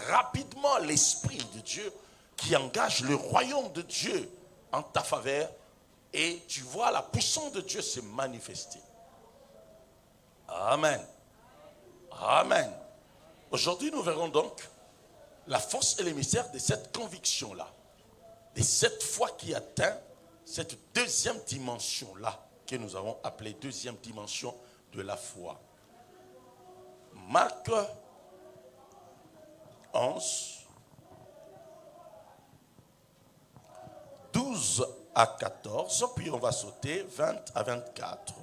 rapidement l'Esprit de Dieu qui engage le royaume de Dieu en ta faveur et tu vois la puissance de Dieu se manifester. Amen. Amen. Aujourd'hui, nous verrons donc la force et le mystère de cette conviction-là, de cette foi qui atteint cette deuxième dimension-là, que nous avons appelée deuxième dimension de la foi. Marc 11, 12 à 14, puis on va sauter 20 à 24.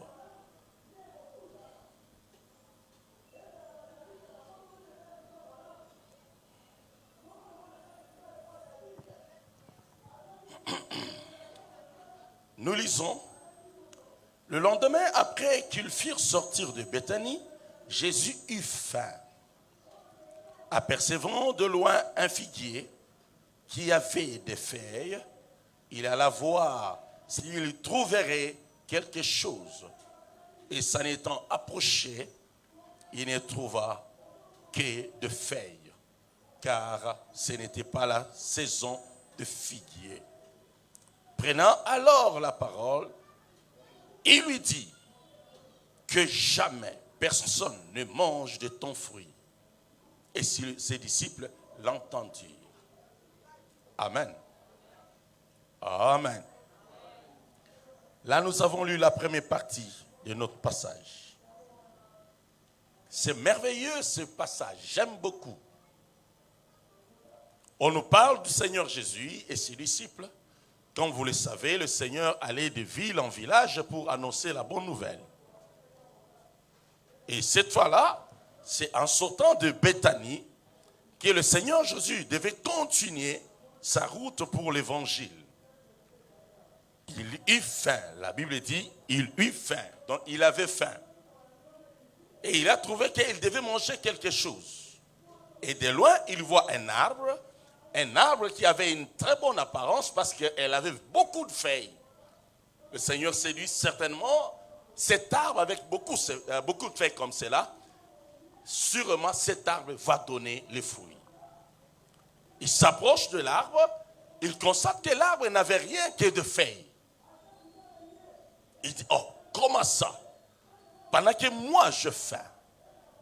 Nous lisons, le lendemain, après qu'ils firent sortir de Béthanie, Jésus eut faim. Apercevant de loin un figuier qui avait des feuilles, il alla voir s'il trouverait quelque chose. Et s'en étant approché, il ne trouva que de feuilles, car ce n'était pas la saison de figuier. Prenant alors la parole, il lui dit que jamais personne ne mange de ton fruit. Et ses disciples l'entendirent. Amen. Amen. Là, nous avons lu la première partie de notre passage. C'est merveilleux ce passage, j'aime beaucoup. On nous parle du Seigneur Jésus et ses disciples. Comme vous le savez, le Seigneur allait de ville en village pour annoncer la bonne nouvelle. Et cette fois-là, c'est en sortant de Béthanie que le Seigneur Jésus devait continuer sa route pour l'évangile. Il eut faim. La Bible dit, il eut faim. Donc il avait faim. Et il a trouvé qu'il devait manger quelque chose. Et de loin, il voit un arbre qui avait une très bonne apparence parce qu'elle avait beaucoup de feuilles. Le Seigneur s'est dit certainement, cet arbre avec beaucoup de feuilles comme cela, sûrement cet arbre va donner les fruits. Il s'approche de l'arbre, il constate que l'arbre n'avait rien que de feuilles. Il dit, oh, comment ça? Pendant que moi je faim,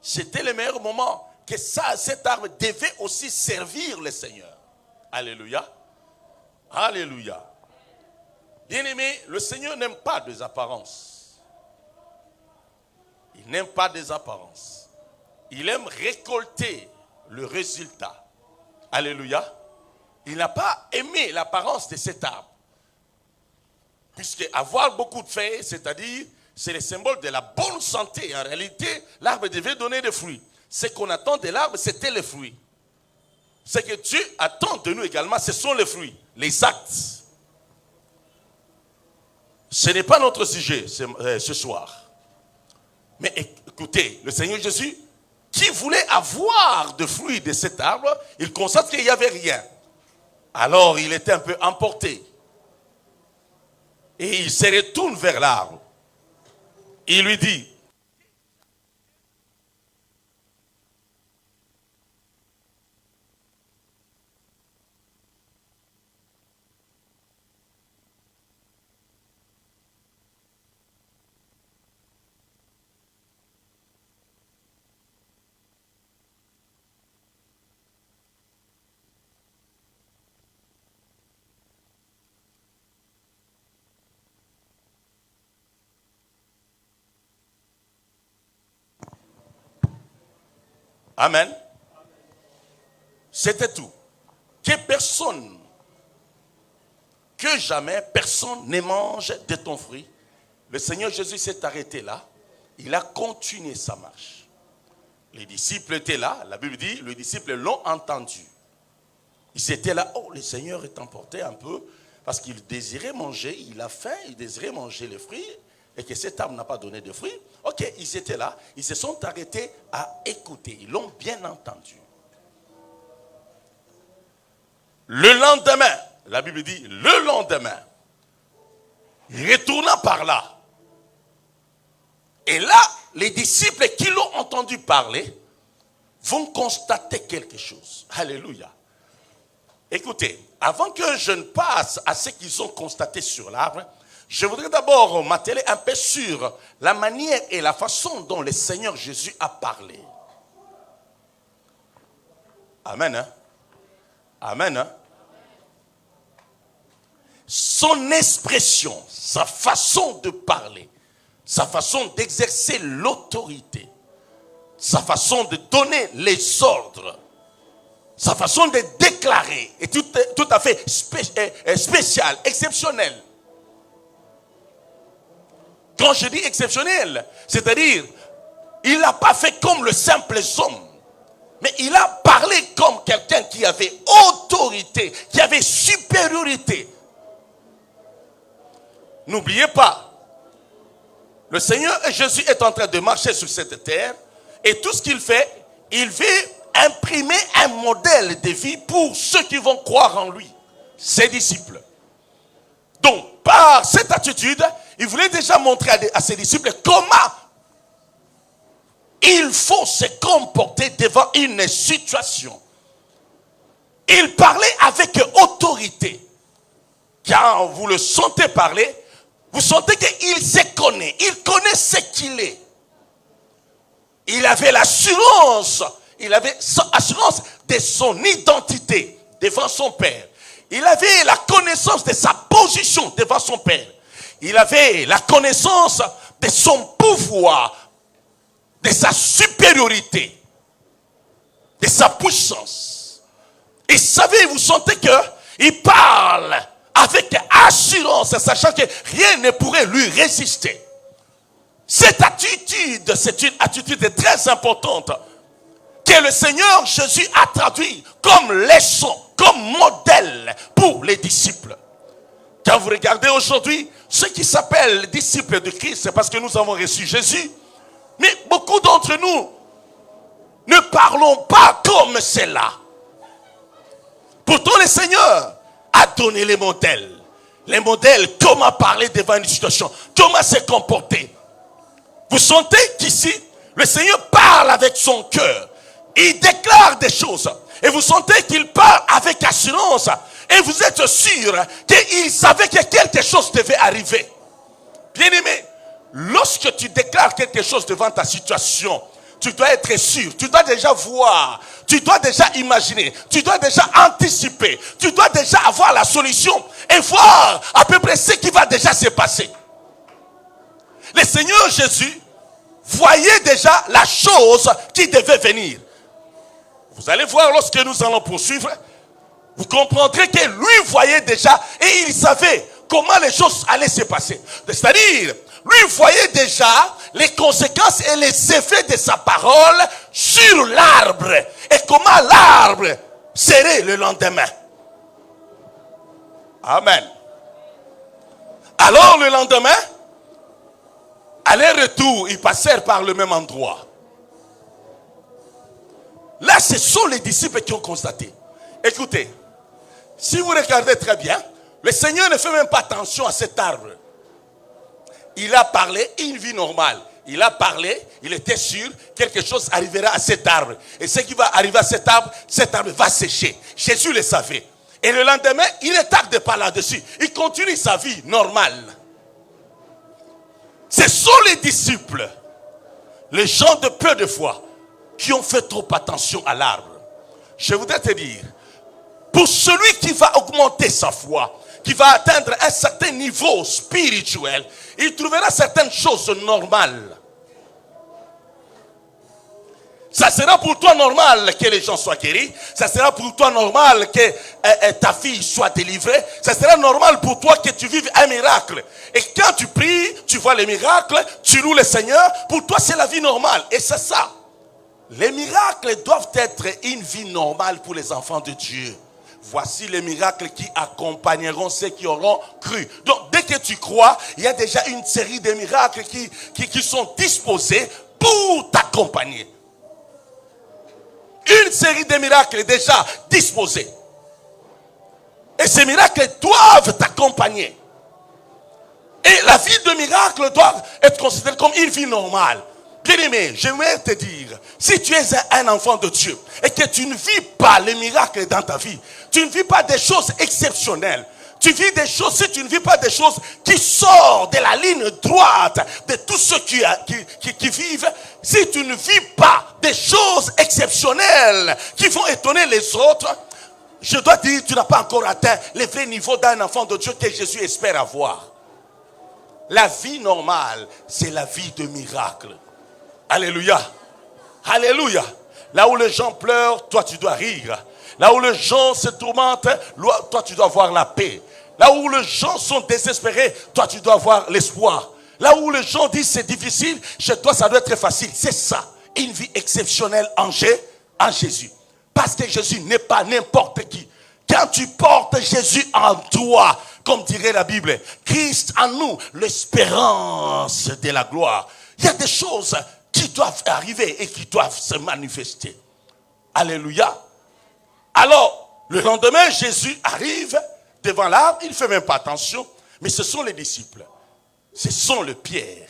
c'était le meilleur moment que cet arbre devait aussi servir le Seigneur. Alléluia. Alléluia. Bien-aimé, le Seigneur n'aime pas des apparences. Il n'aime pas des apparences. Il aime récolter le résultat. Alléluia. Il n'a pas aimé l'apparence de cet arbre. Puisque avoir beaucoup de feuilles, c'est-à-dire, c'est le symbole de la bonne santé. En réalité, l'arbre devait donner des fruits. Ce qu'on attend de l'arbre, c'était les fruits. Ce que Dieu attend de nous également, ce sont les fruits, les actes. Ce n'est pas notre sujet ce soir. Mais écoutez, le Seigneur Jésus, qui voulait avoir de fruits de cet arbre, il constate qu'il n'y avait rien. Alors il était un peu emporté. Et il se retourne vers l'arbre. Il lui dit, amen. C'était tout. Que jamais personne ne mange de ton fruit. Le Seigneur Jésus s'est arrêté là. Il a continué sa marche. Les disciples étaient là. La Bible dit, les disciples l'ont entendu. Ils étaient là. Oh, le Seigneur est emporté un peu parce qu'il désirait manger. Il a faim, il désirait manger les fruits. Et que cet arbre n'a pas donné de fruits. Ok, ils étaient là. Ils se sont arrêtés à écouter. Ils l'ont bien entendu. Le lendemain, la Bible dit, le lendemain, retournant par là. Et là, les disciples qui l'ont entendu parler, vont constater quelque chose. Alléluia. Écoutez, avant que je ne passe à ce qu'ils ont constaté sur l'arbre, je voudrais d'abord m'atteler un peu sur la manière et la façon dont le Seigneur Jésus a parlé. Amen. Hein? Amen. Hein? Son expression, sa façon de parler, sa façon d'exercer l'autorité, sa façon de donner les ordres, sa façon de déclarer est tout à fait spéciale, exceptionnelle. Quand je dis exceptionnel, c'est-à-dire, il n'a pas fait comme le simple homme, mais il a parlé comme quelqu'un qui avait autorité, qui avait supériorité. N'oubliez pas, le Seigneur Jésus est en train de marcher sur cette terre et tout ce qu'il fait, il veut imprimer un modèle de vie pour ceux qui vont croire en lui, ses disciples. Donc, par cette attitude, il voulait déjà montrer à ses disciples comment il faut se comporter devant une situation. Il parlait avec autorité. Quand vous le sentez parler, vous sentez qu'il se connaît. Il connaît ce qu'il est. Il avait l'assurance. Il avait l'assurance de son identité devant son Père. Il avait la connaissance de sa position devant son Père. Il avait la connaissance de son pouvoir, de sa supériorité, de sa puissance. Et savez, vous sentez qu'il parle avec assurance, sachant que rien ne pourrait lui résister. Cette attitude, c'est une attitude très importante que le Seigneur Jésus a traduit comme leçon, comme modèle pour les disciples. Quand vous regardez aujourd'hui, ceux qui s'appellent disciples de Christ, c'est parce que nous avons reçu Jésus. Mais beaucoup d'entre nous ne parlons pas comme cela. Pourtant, le Seigneur a donné les modèles. Les modèles, comment parler devant une situation, comment se comporter. Vous sentez qu'ici, le Seigneur parle avec son cœur. Il déclare des choses. Et vous sentez qu'il parle avec assurance. Et vous êtes sûr qu'il savait que quelque chose devait arriver. Bien-aimé, lorsque tu déclares quelque chose devant ta situation, tu dois être sûr, tu dois déjà voir, tu dois déjà imaginer, tu dois déjà anticiper, tu dois déjà avoir la solution et voir à peu près ce qui va déjà se passer. Le Seigneur Jésus voyait déjà la chose qui devait venir. Vous allez voir lorsque nous allons poursuivre, vous comprendrez que lui voyait déjà et il savait comment les choses allaient se passer. C'est-à-dire, lui voyait déjà les conséquences et les effets de sa parole sur l'arbre. Et comment l'arbre serait le lendemain. Amen. Alors le lendemain, aller-retour, ils passèrent par le même endroit. Là, ce sont les disciples qui ont constaté. Écoutez, si vous regardez très bien, le Seigneur ne fait même pas attention à cet arbre. Il a parlé une vie normale. Il a parlé, il était sûr, quelque chose arrivera à cet arbre. Et ce qui va arriver à cet arbre va sécher. Jésus le savait. Et le lendemain, il ne tarde pas là-dessus. Il continue sa vie normale. Ce sont les disciples, les gens de peu de foi, qui ont fait trop attention à l'arbre. Je voudrais te dire, pour celui qui va augmenter sa foi, qui va atteindre un certain niveau spirituel, il trouvera certaines choses normales. Ça sera pour toi normal que les gens soient guéris. Ça sera pour toi normal que ta fille soit délivrée. Ça sera normal pour toi que tu vives un miracle. Et quand tu pries, tu vois les miracles, tu loues le Seigneur. Pour toi, c'est la vie normale. Et c'est ça. Les miracles doivent être une vie normale pour les enfants de Dieu. Voici les miracles qui accompagneront ceux qui auront cru. Donc, dès que tu crois, il y a déjà une série de miracles qui sont disposés pour t'accompagner. Une série de miracles est déjà disposée. Et ces miracles doivent t'accompagner. Et la vie de miracle doit être considérée comme une vie normale. Bien-aimé, j'aimerais te dire, si tu es un enfant de Dieu et que tu ne vis pas les miracles dans ta vie, tu ne vis pas des choses exceptionnelles, tu vis des choses, si tu ne vis pas des choses qui sortent de la ligne droite de tous ceux qui vivent, si tu ne vis pas des choses exceptionnelles qui vont étonner les autres, je dois dire, tu n'as pas encore atteint le vrai niveau d'un enfant de Dieu que Jésus espère avoir. La vie normale, c'est la vie de miracle. Alléluia. Alléluia. Là où les gens pleurent, toi tu dois rire. Là où les gens se tourmentent, toi tu dois avoir la paix. Là où les gens sont désespérés, toi tu dois avoir l'espoir. Là où les gens disent c'est difficile, chez toi ça doit être facile. C'est ça, une vie exceptionnelle en Jésus. Parce que Jésus n'est pas n'importe qui. Quand tu portes Jésus en toi, comme dirait la Bible, Christ en nous, l'espérance de la gloire. Il y a des choses qui doivent arriver et qui doivent se manifester. Alléluia. Alors, le lendemain, Jésus arrive devant l'arbre, il ne fait même pas attention, mais ce sont les disciples. Ce sont les Pierre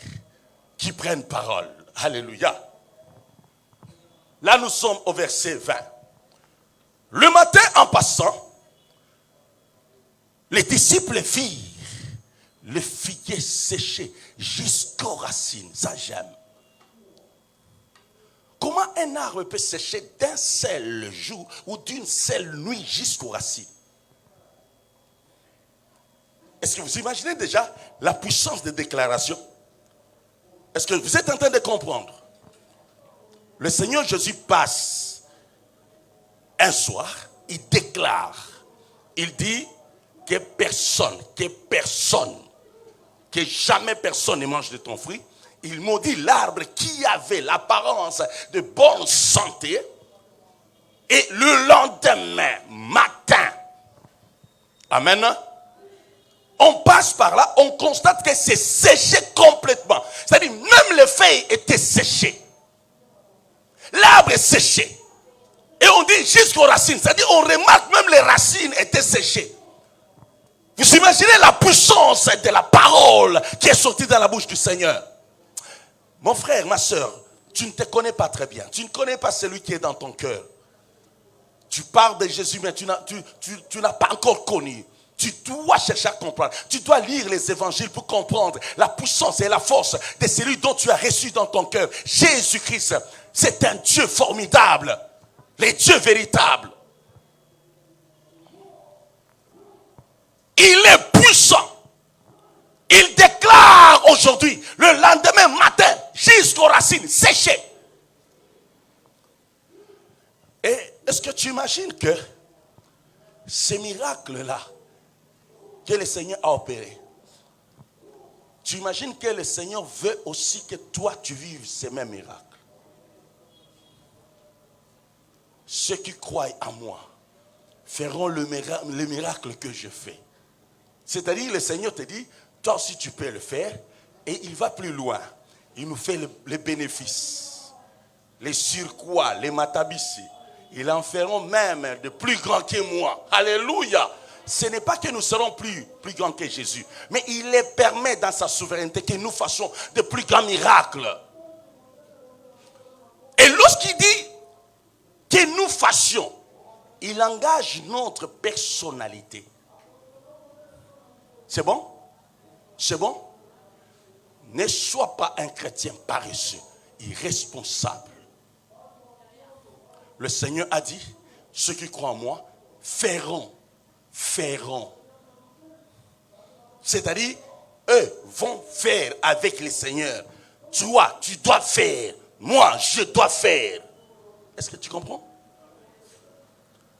qui prennent parole. Alléluia. Là, nous sommes au verset 20. Le matin, en passant, les disciples virent le figuier séché jusqu'aux racines. Ça, j'aime. Comment un arbre peut sécher d'un seul jour ou d'une seule nuit jusqu'aux racines? Est-ce que vous imaginez déjà la puissance des déclarations? Est-ce que vous êtes en train de comprendre? Le Seigneur Jésus passe un soir, il déclare, il dit que jamais personne ne mange de ton fruit. Il maudit l'arbre qui avait l'apparence de bonne santé. Et le lendemain matin, amen, on passe par là, on constate que c'est séché complètement. C'est-à-dire même les feuilles étaient séchées. L'arbre est séché. Et on dit jusqu'aux racines. C'est-à-dire on remarque même les racines étaient séchées. Vous imaginez la puissance de la parole qui est sortie dans la bouche du Seigneur. Mon frère, ma soeur, tu ne te connais pas très bien. Tu ne connais pas celui qui est dans ton cœur. Tu parles de Jésus, mais tu n'as pas encore connu. Tu dois chercher à comprendre. Tu dois lire les évangiles pour comprendre la puissance et la force de celui dont tu as reçu dans ton cœur. Jésus-Christ, c'est un Dieu formidable. Le Dieu véritable. Il est puissant. Il déclare aujourd'hui, le lendemain matin, jusqu'aux racines séchées. Et est-ce que tu imagines que ces miracles-là que le Seigneur a opérés, tu imagines que le Seigneur veut aussi que toi tu vives ces mêmes miracles. Ceux qui croient en moi feront le miracle que je fais. C'est-à-dire, le Seigneur te dit, toi aussi tu peux le faire. Et il va plus loin. Il nous fait les bénéfices. Les surcroît, les matabissi. Ils en feront même de plus grands que moi. Alléluia. Ce n'est pas que nous serons plus grands que Jésus. Mais il les permet dans sa souveraineté que nous fassions de plus grands miracles. Et lorsqu'il dit que nous fassions, il engage notre personnalité. C'est bon? C'est bon? Ne sois pas un chrétien paresseux, irresponsable. Le Seigneur a dit, ceux qui croient en moi feront. C'est-à-dire, eux vont faire avec le Seigneur. Toi, tu dois faire. Moi, je dois faire. Est-ce que tu comprends?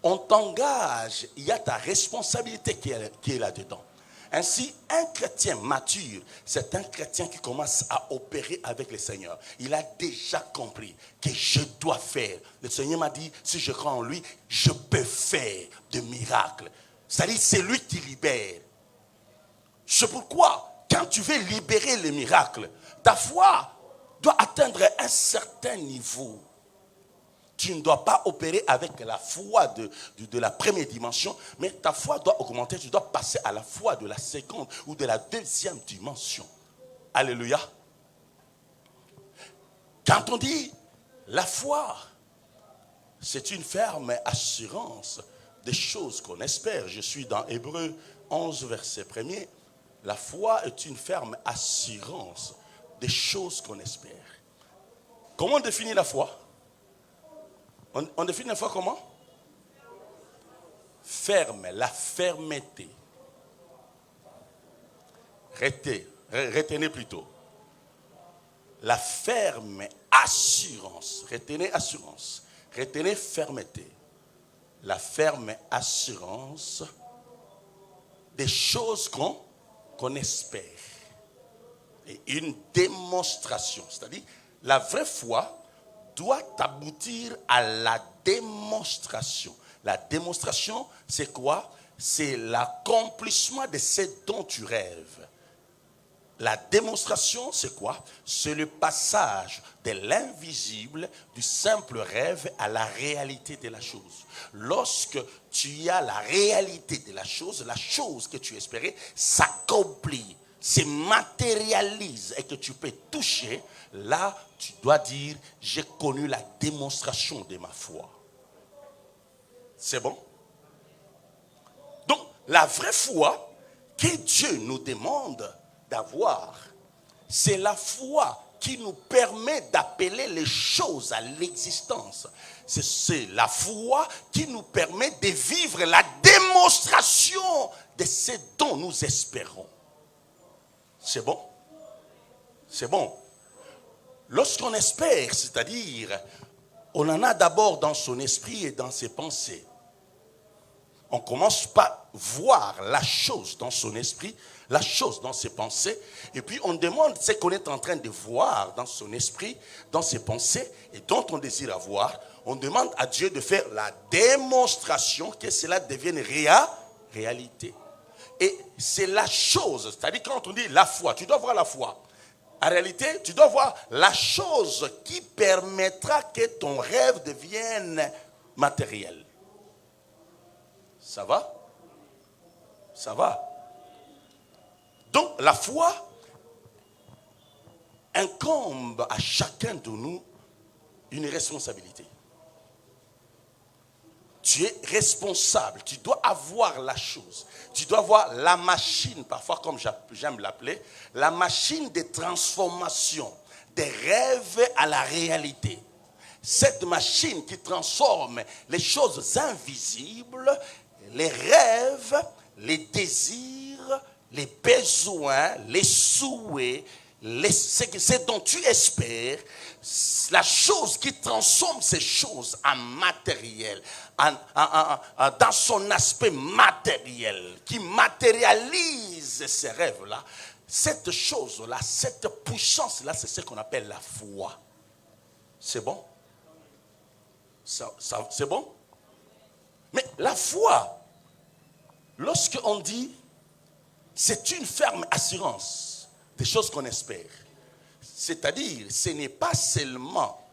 On t'engage, il y a ta responsabilité qui est là-dedans. Ainsi, un chrétien mature, c'est un chrétien qui commence à opérer avec le Seigneur. Il a déjà compris que je dois faire. Le Seigneur m'a dit, si je crois en lui, je peux faire des miracles. C'est-à-dire, c'est lui qui libère. C'est pourquoi, quand tu veux libérer les miracles, ta foi doit atteindre un certain niveau. Tu ne dois pas opérer avec la foi de la première dimension, mais ta foi doit augmenter. Tu dois passer à la foi de la seconde ou de la deuxième dimension. Alléluia. Quand on dit la foi, c'est une ferme assurance des choses qu'on espère. Je suis dans Hébreux 11, verset 1er. La foi est une ferme assurance des choses qu'on espère. Comment on définit la foi? On définit la foi comment? Ferme, la fermeté. Retenez plutôt. La ferme assurance. Retenez assurance. Retenez fermeté. La ferme assurance des choses qu'on espère. Et une démonstration. C'est-à-dire, la vraie foi doit aboutir à la démonstration. La démonstration, c'est quoi? C'est l'accomplissement de ce dont tu rêves. La démonstration, c'est quoi? C'est le passage de l'invisible, du simple rêve à la réalité de la chose. Lorsque tu as la réalité de la chose que tu espérais s'accomplit, se matérialise et que tu peux toucher, là, tu dois dire, j'ai connu la démonstration de ma foi. C'est bon? Donc, la vraie foi que Dieu nous demande d'avoir, c'est la foi qui nous permet d'appeler les choses à l'existence. C'est la foi qui nous permet de vivre la démonstration de ce dont nous espérons. C'est bon? C'est bon. Lorsqu'on espère, c'est-à-dire, on en a d'abord dans son esprit et dans ses pensées. On commence par voir la chose dans son esprit, la chose dans ses pensées, et puis on demande ce qu'on est en train de voir dans son esprit, dans ses pensées, et dont on désire avoir. On demande à Dieu de faire la démonstration que cela devienne réalité. Et c'est la chose, c'est-à-dire quand on dit la foi, tu dois voir la foi. En réalité, tu dois voir la chose qui permettra que ton rêve devienne matériel. Ça va? Ça va? Donc, la foi incombe à chacun de nous une responsabilité. Tu es responsable, tu dois avoir la chose. Tu dois avoir la machine, parfois comme j'aime l'appeler, la machine de transformation des rêves à la réalité. Cette machine qui transforme les choses invisibles, les rêves, les désirs, les besoins, les souhaits, ce dont tu espères, la chose qui transforme ces choses en matériel, dans son aspect matériel, qui matérialise ces rêves-là, cette chose-là, cette puissance-là, c'est ce qu'on appelle la foi. C'est bon? C'est bon? Mais la foi, lorsqu'on dit, c'est une ferme assurance des choses qu'on espère. C'est-à-dire, ce n'est pas seulement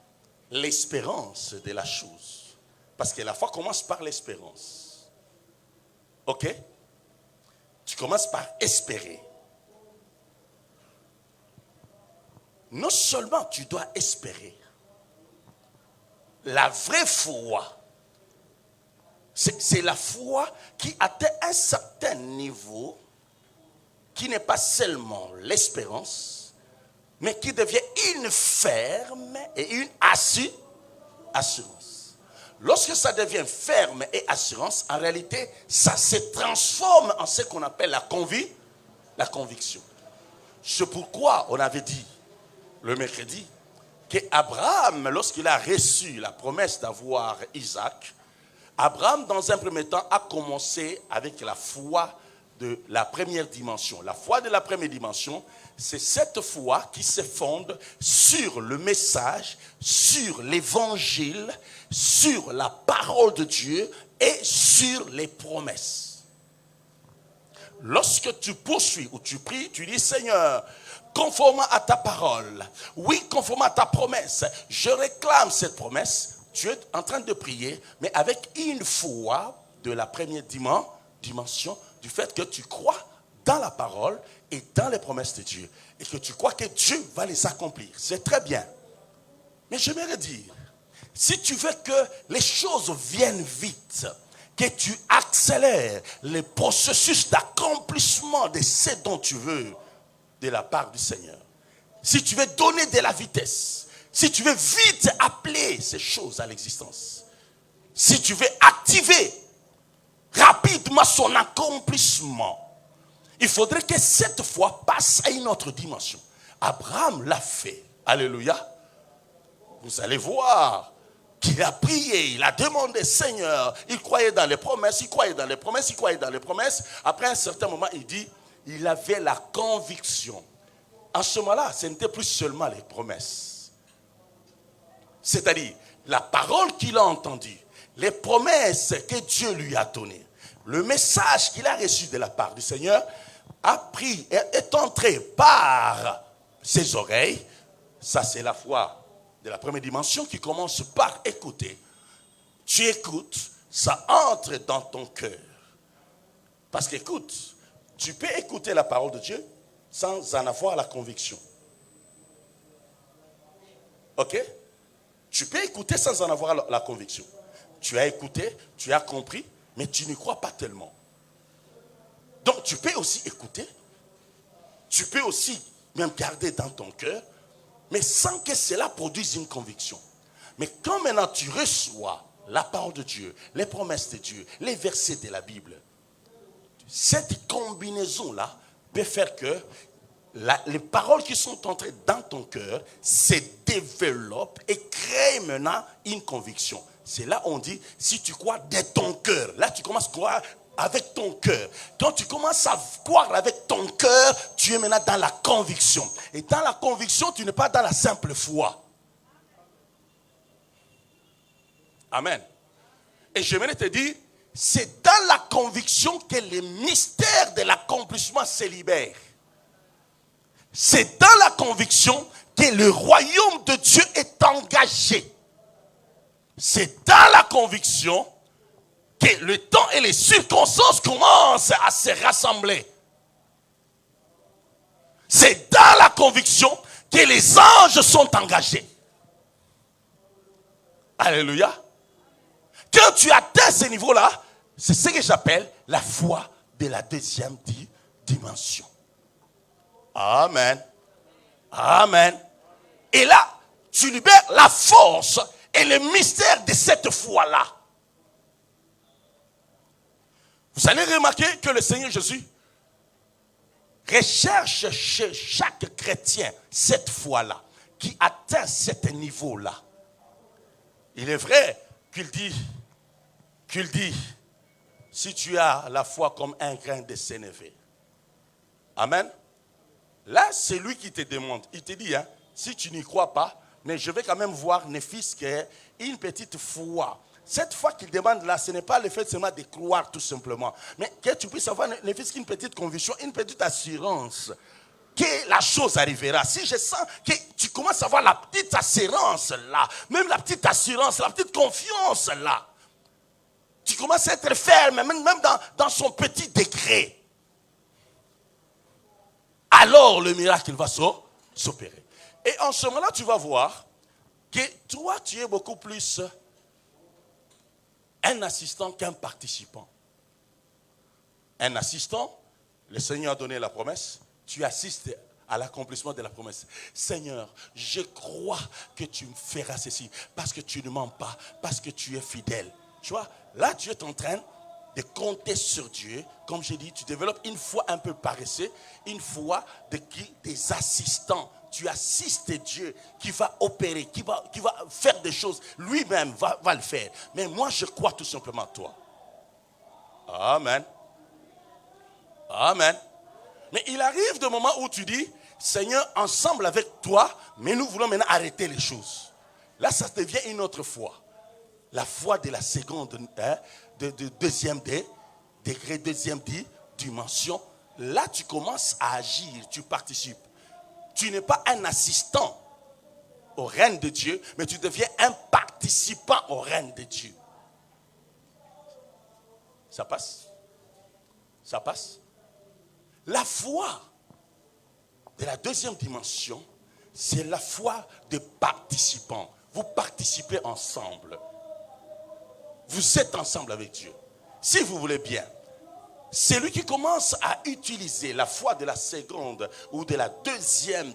l'espérance de la chose. Parce que la foi commence par l'espérance. Ok? Tu commences par espérer. Non seulement tu dois espérer, la vraie foi, c'est la foi qui atteint un certain niveau, qui n'est pas seulement l'espérance, mais qui devient une ferme et une assurance. Lorsque ça devient ferme et assurance, en réalité, ça se transforme en ce qu'on appelle la conviction. C'est pourquoi on avait dit, le mercredi, qu'Abraham, lorsqu'il a reçu la promesse d'avoir Isaac, Abraham, dans un premier temps, a commencé avec la foi de la première dimension. La foi de la première dimension, c'est cette foi qui se fonde sur le message, sur l'évangile, sur la parole de Dieu et sur les promesses. Lorsque tu poursuis ou tu pries, tu dis, Seigneur, conformément à ta parole, oui, conformément à ta promesse, je réclame cette promesse. Tu es en train de prier, mais avec une foi de la première dimension, du fait que tu crois dans la parole et dans les promesses de Dieu. Et que tu crois que Dieu va les accomplir. C'est très bien. Mais j'aimerais dire, si tu veux que les choses viennent vite, que tu accélères le processus d'accomplissement de ce dont tu veux de la part du Seigneur, si tu veux donner de la vitesse, si tu veux vite appeler ces choses à l'existence, si tu veux activer rapidement son accomplissement, il faudrait que cette foi passe à une autre dimension. Abraham l'a fait. Alléluia. Vous allez voir qu'il a prié, il a demandé, Seigneur, il croyait dans les promesses, il croyait dans les promesses, il croyait dans les promesses. Après un certain moment, il dit, il avait la conviction. En ce moment-là, ce n'était plus seulement les promesses. C'est-à-dire, la parole qu'il a entendue, les promesses que Dieu lui a données, le message qu'il a reçu de la part du Seigneur, est entré par ses oreilles. Ça, c'est la foi de la première dimension qui commence par écouter. Tu écoutes, ça entre dans ton cœur. Parce qu'écoute, tu peux écouter la parole de Dieu sans en avoir la conviction. Ok? Tu peux écouter sans en avoir la conviction. Tu as écouté, tu as compris, mais tu n'y crois pas tellement. Donc tu peux aussi écouter, tu peux aussi même garder dans ton cœur, mais sans que cela produise une conviction. Mais quand maintenant tu reçois la parole de Dieu, les promesses de Dieu, les versets de la Bible, cette combinaison-là peut faire que les paroles qui sont entrées dans ton cœur se développent et créent maintenant une conviction. C'est là où on dit, si tu crois de ton cœur, là tu commences à croire avec ton cœur. Quand tu commences à croire avec ton cœur, tu es maintenant dans la conviction. Et dans la conviction, tu n'es pas dans la simple foi. Amen. Et j'aimerais te dire, c'est dans la conviction que le mystère de l'accomplissement se libère. C'est dans la conviction que le royaume de Dieu est engagé. C'est dans la conviction que le temps et les circonstances commencent à se rassembler. C'est dans la conviction que les anges sont engagés. Alléluia. Quand tu atteins ce niveau-là, c'est ce que j'appelle la foi de la deuxième dimension. Amen. Amen. Et là, tu libères la force et le mystère de cette foi-là. Vous allez remarquer que le Seigneur Jésus recherche chez chaque chrétien cette foi-là, qui atteint ce niveau-là. Il est vrai qu'il dit, si tu as la foi comme un grain de sénévé. Amen. Là, c'est lui qui te demande. Il te dit, si tu n'y crois pas, mais je vais quand même voir Néphis qui a une petite foi. Cette foi qu'il demande là, ce n'est pas le fait seulement de croire tout simplement. Mais que tu puisses avoir Néphis une petite conviction, une petite assurance que la chose arrivera. Si je sens que tu commences à avoir la petite assurance là, même la petite assurance, la petite confiance là, tu commences à être ferme, même dans son petit degré. Alors le miracle va s'opérer. Et en ce moment-là, tu vas voir que toi, tu es beaucoup plus un assistant qu'un participant. Un assistant, le Seigneur a donné la promesse, tu assistes à l'accomplissement de la promesse. Seigneur, je crois que tu me feras ceci, parce que tu ne mens pas, parce que tu es fidèle. Tu vois, là tu es en train de compter sur Dieu. Comme j'ai dit, tu développes une foi un peu paresseuse, une foi des assistants. Tu assistes Dieu qui va opérer, qui va faire des choses. Lui-même va le faire. Mais moi, je crois tout simplement à toi. Amen. Amen. Mais il arrive des moments où tu dis, Seigneur, ensemble avec toi, mais nous voulons maintenant arrêter les choses. Là, ça devient une autre foi. La foi de la seconde, de deuxième degré, deuxième dimension. Là, tu commences à agir, tu participes. Tu n'es pas un assistant au règne de Dieu, mais tu deviens un participant au règne de Dieu. Ça passe? Ça passe? La foi de la deuxième dimension, c'est la foi de participants. vous participez ensemble. Vous êtes ensemble avec Dieu. Si vous voulez bien, celui qui commence à utiliser la foi de la seconde ou de la deuxième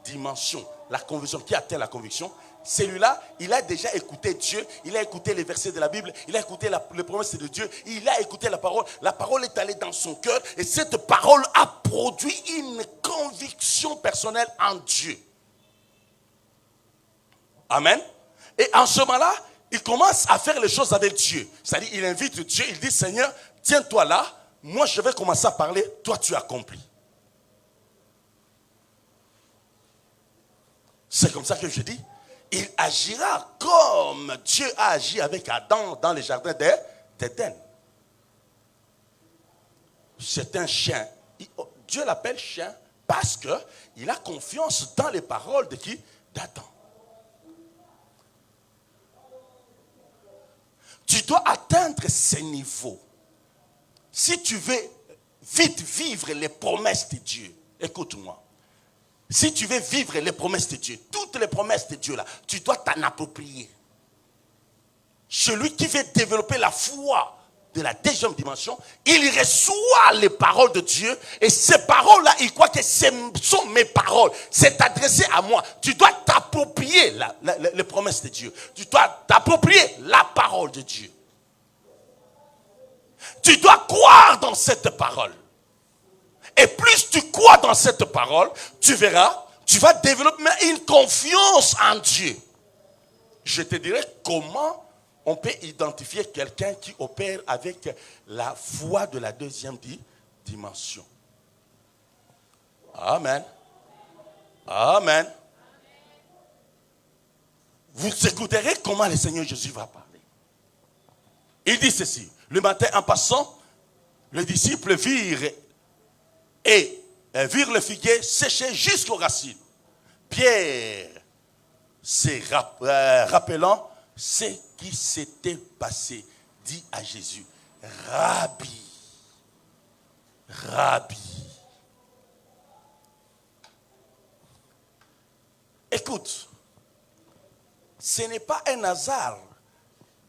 dimension, la conviction, qui atteint la conviction, celui-là, il a déjà écouté Dieu, il a écouté les versets de la Bible, il a écouté les promesses de Dieu, il a écouté la parole est allée dans son cœur et cette parole a produit une conviction personnelle en Dieu. Amen. Et en ce moment-là, il commence à faire les choses avec Dieu. C'est-à-dire, il invite Dieu, il dit, Seigneur, tiens-toi là, moi je vais commencer à parler, toi tu accomplis. C'est comme ça que je dis, il agira comme Dieu a agi avec Adam dans le jardin d'Éden. C'est un chien. Dieu l'appelle chien parce qu'il a confiance dans les paroles de qui? D'Adam. Tu dois atteindre ces niveaux. Si tu veux vite vivre les promesses de Dieu, écoute-moi. Si tu veux vivre les promesses de Dieu, toutes les promesses de Dieu là, tu dois t'en approprier. Celui qui veut développer la foi de la deuxième dimension, il reçoit les paroles de Dieu et ces paroles-là, il croit que ce sont mes paroles. C'est adressé à moi. Tu dois t'approprier les promesses de Dieu. Tu dois t'approprier la parole de Dieu. Tu dois croire dans cette parole. Et plus tu crois dans cette parole, tu verras, tu vas développer une confiance en Dieu. Je te dirai comment on peut identifier quelqu'un qui opère avec la foi de la deuxième dimension. Amen. Amen. Vous écouterez comment le Seigneur Jésus va parler. Il dit ceci. Le matin, en passant, les disciples virent le figuier séché jusqu'aux racines. Pierre, rappelant ce qui s'était passé, dit à Jésus, Rabbi, Rabbi. Écoute, ce n'est pas un hasard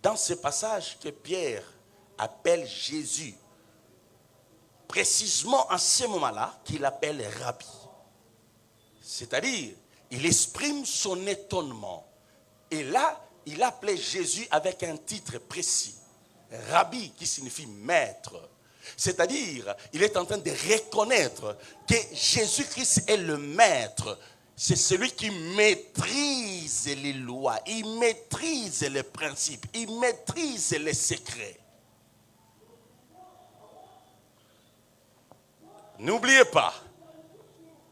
dans ce passage que Pierre appelle Jésus, précisément en ce moment-là, qu'il appelle Rabbi. C'est-à-dire, il exprime son étonnement. Et là, il appelait Jésus avec un titre précis. Rabbi, qui signifie maître. C'est-à-dire, il est en train de reconnaître que Jésus-Christ est le maître. C'est celui qui maîtrise les lois, il maîtrise les principes, il maîtrise les secrets. N'oubliez pas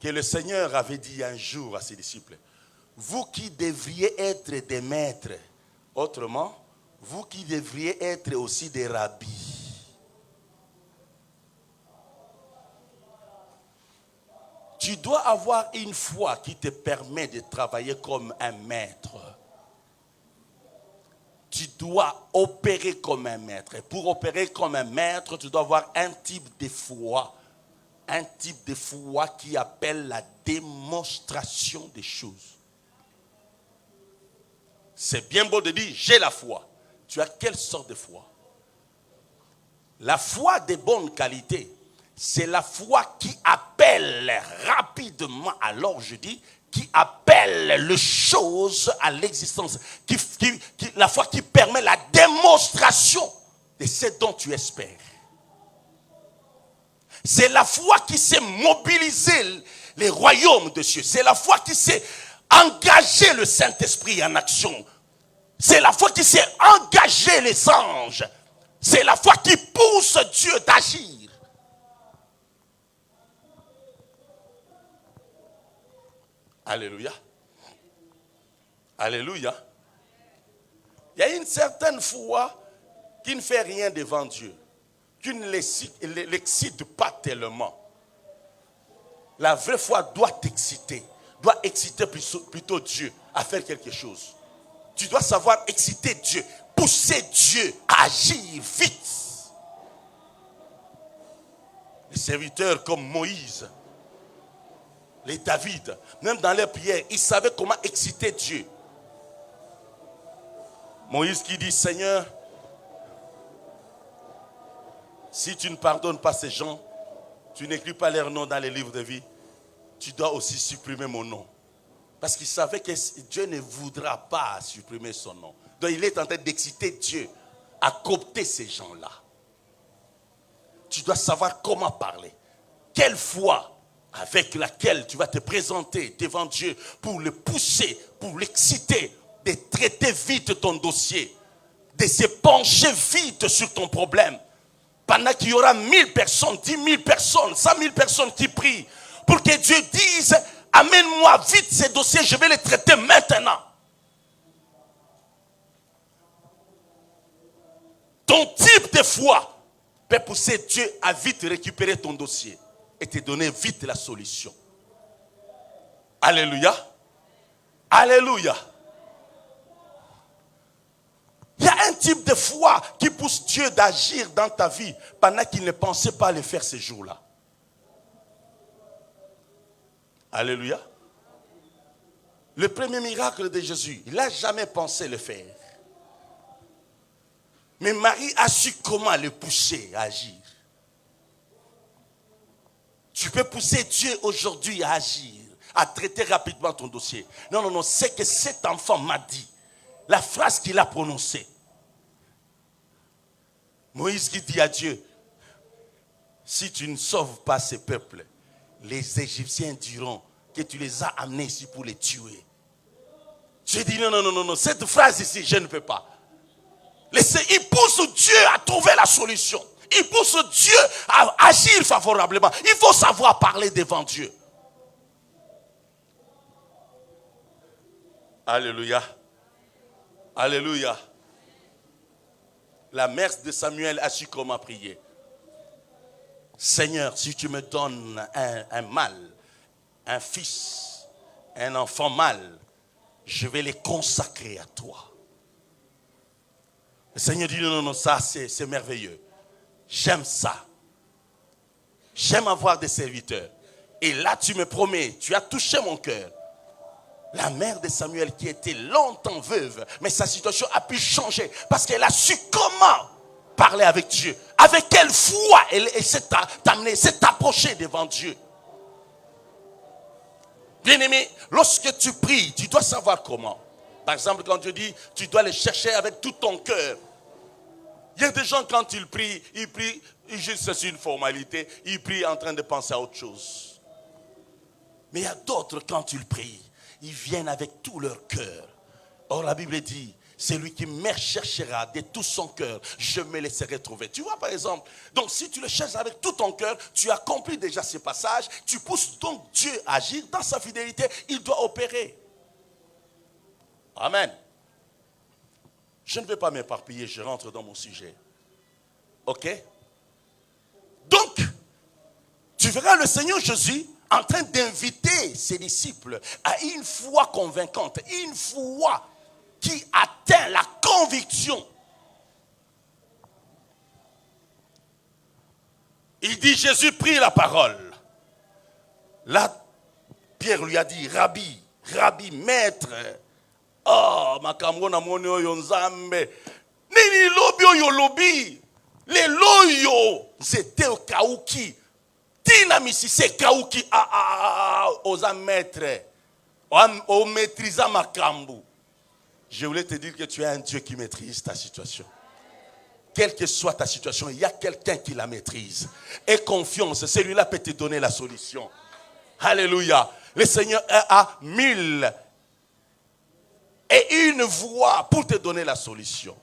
que le Seigneur avait dit un jour à ses disciples, vous qui devriez être des maîtres, autrement, vous qui devriez être aussi des rabbis. Tu dois avoir une foi qui te permet de travailler comme un maître. Tu dois opérer comme un maître. Et pour opérer comme un maître, tu dois avoir un type de foi. Un type de foi qui appelle la démonstration des choses. C'est bien beau de dire, j'ai la foi. Tu as quelle sorte de foi? La foi de bonne qualité, c'est la foi qui appelle rapidement, alors je dis, qui appelle les choses à l'existence. La foi qui permet la démonstration de ce dont tu espères. C'est la foi qui sait mobiliser les royaumes de Dieu. C'est la foi qui sait engager le Saint-Esprit en action. C'est la foi qui sait engager les anges. C'est la foi qui pousse Dieu d'agir. Alléluia. Alléluia. Il y a une certaine foi qui ne fait rien devant Dieu, qui ne l'excite pas tellement. La vraie foi doit t'exciter, doit exciter plutôt Dieu à faire quelque chose. Tu dois savoir exciter Dieu, pousser Dieu à agir vite. Les serviteurs comme Moïse, les David, même dans leurs prières, ils savaient comment exciter Dieu. Moïse qui dit, Seigneur, si tu ne pardonnes pas ces gens, tu n'écris pas leur nom dans les livres de vie, tu dois aussi supprimer mon nom. Parce qu'il savait que Dieu ne voudra pas supprimer son nom. Donc il est en train d'exciter Dieu à coopter ces gens-là. Tu dois savoir comment parler. Quelle foi avec laquelle tu vas te présenter devant Dieu pour le pousser, pour l'exciter, de traiter vite ton dossier, de se pencher vite sur ton problème. Pendant qu'il y aura 1000 personnes, 10 000 personnes, 100 000 personnes qui prient pour que Dieu dise, amène-moi vite ces dossiers, je vais les traiter maintenant. Ton type de foi peut pousser Dieu à vite récupérer ton dossier et te donner vite la solution. Alléluia. Alléluia. Il y a un type de foi qui pousse Dieu d'agir dans ta vie pendant qu'il ne pensait pas le faire ces jours-là. Alléluia. Le premier miracle de Jésus, il n'a jamais pensé le faire. Mais Marie a su comment le pousser à agir. Tu peux pousser Dieu aujourd'hui à agir, à traiter rapidement ton dossier. Non, non, non, c'est que cet enfant m'a dit, la phrase qu'il a prononcée. Moïse qui dit à Dieu, si tu ne sauves pas ce peuple, les Égyptiens diront que tu les as amenés ici pour les tuer. J'ai dit non, non, non, non, non, cette phrase ici, je ne peux pas. Il pousse Dieu à trouver la solution. Il pousse Dieu à agir favorablement. Il faut savoir parler devant Dieu. Alléluia. Alléluia. La mère de Samuel a su comment prier. Seigneur, si tu me donnes un mâle, un fils, un enfant mâle, je vais les consacrer à toi. Le Seigneur dit non, non, non, ça c'est merveilleux. J'aime ça. J'aime avoir des serviteurs. Et là tu me promets, tu as touché mon cœur. La mère de Samuel qui était longtemps veuve, mais sa situation a pu changer parce qu'elle a su comment parler avec Dieu. Avec quelle foi elle s'est approchée devant Dieu. Bien-aimé, lorsque tu pries, tu dois savoir comment. Par exemple, quand Dieu dit, tu dois les chercher avec tout ton cœur. Il y a des gens, quand ils prient juste c'est une formalité, ils prient en train de penser à autre chose. Mais il y a d'autres, quand ils prient, ils viennent avec tout leur cœur. Or, la Bible dit, celui qui me cherchera de tout son cœur, je me laisserai trouver. Tu vois, par exemple, donc si tu le cherches avec tout ton cœur, tu accomplis déjà ce passage, tu pousses donc Dieu à agir dans sa fidélité, il doit opérer. Amen. Je ne vais pas m'éparpiller, je rentre dans mon sujet. Ok? Donc, tu verras le Seigneur Jésus en train d'inviter ses disciples à une foi convaincante, une foi qui atteint la conviction. Il dit, Jésus prit la parole. Là, Pierre lui a dit, Rabbi, Rabbi, maître, oh, makambo na moni oyo nzambe. Nini lobi oyo lobi. Les loyo, c'était au kauki. Tina misise kauki oza maître. O maîtrisa makambo. Je voulais te dire que tu es un Dieu qui maîtrise ta situation. Quelle que soit ta situation, il y a quelqu'un qui la maîtrise. Aie confiance, celui-là peut te donner la solution. Alléluia. Le Seigneur a 1000 et une voix pour te donner la solution.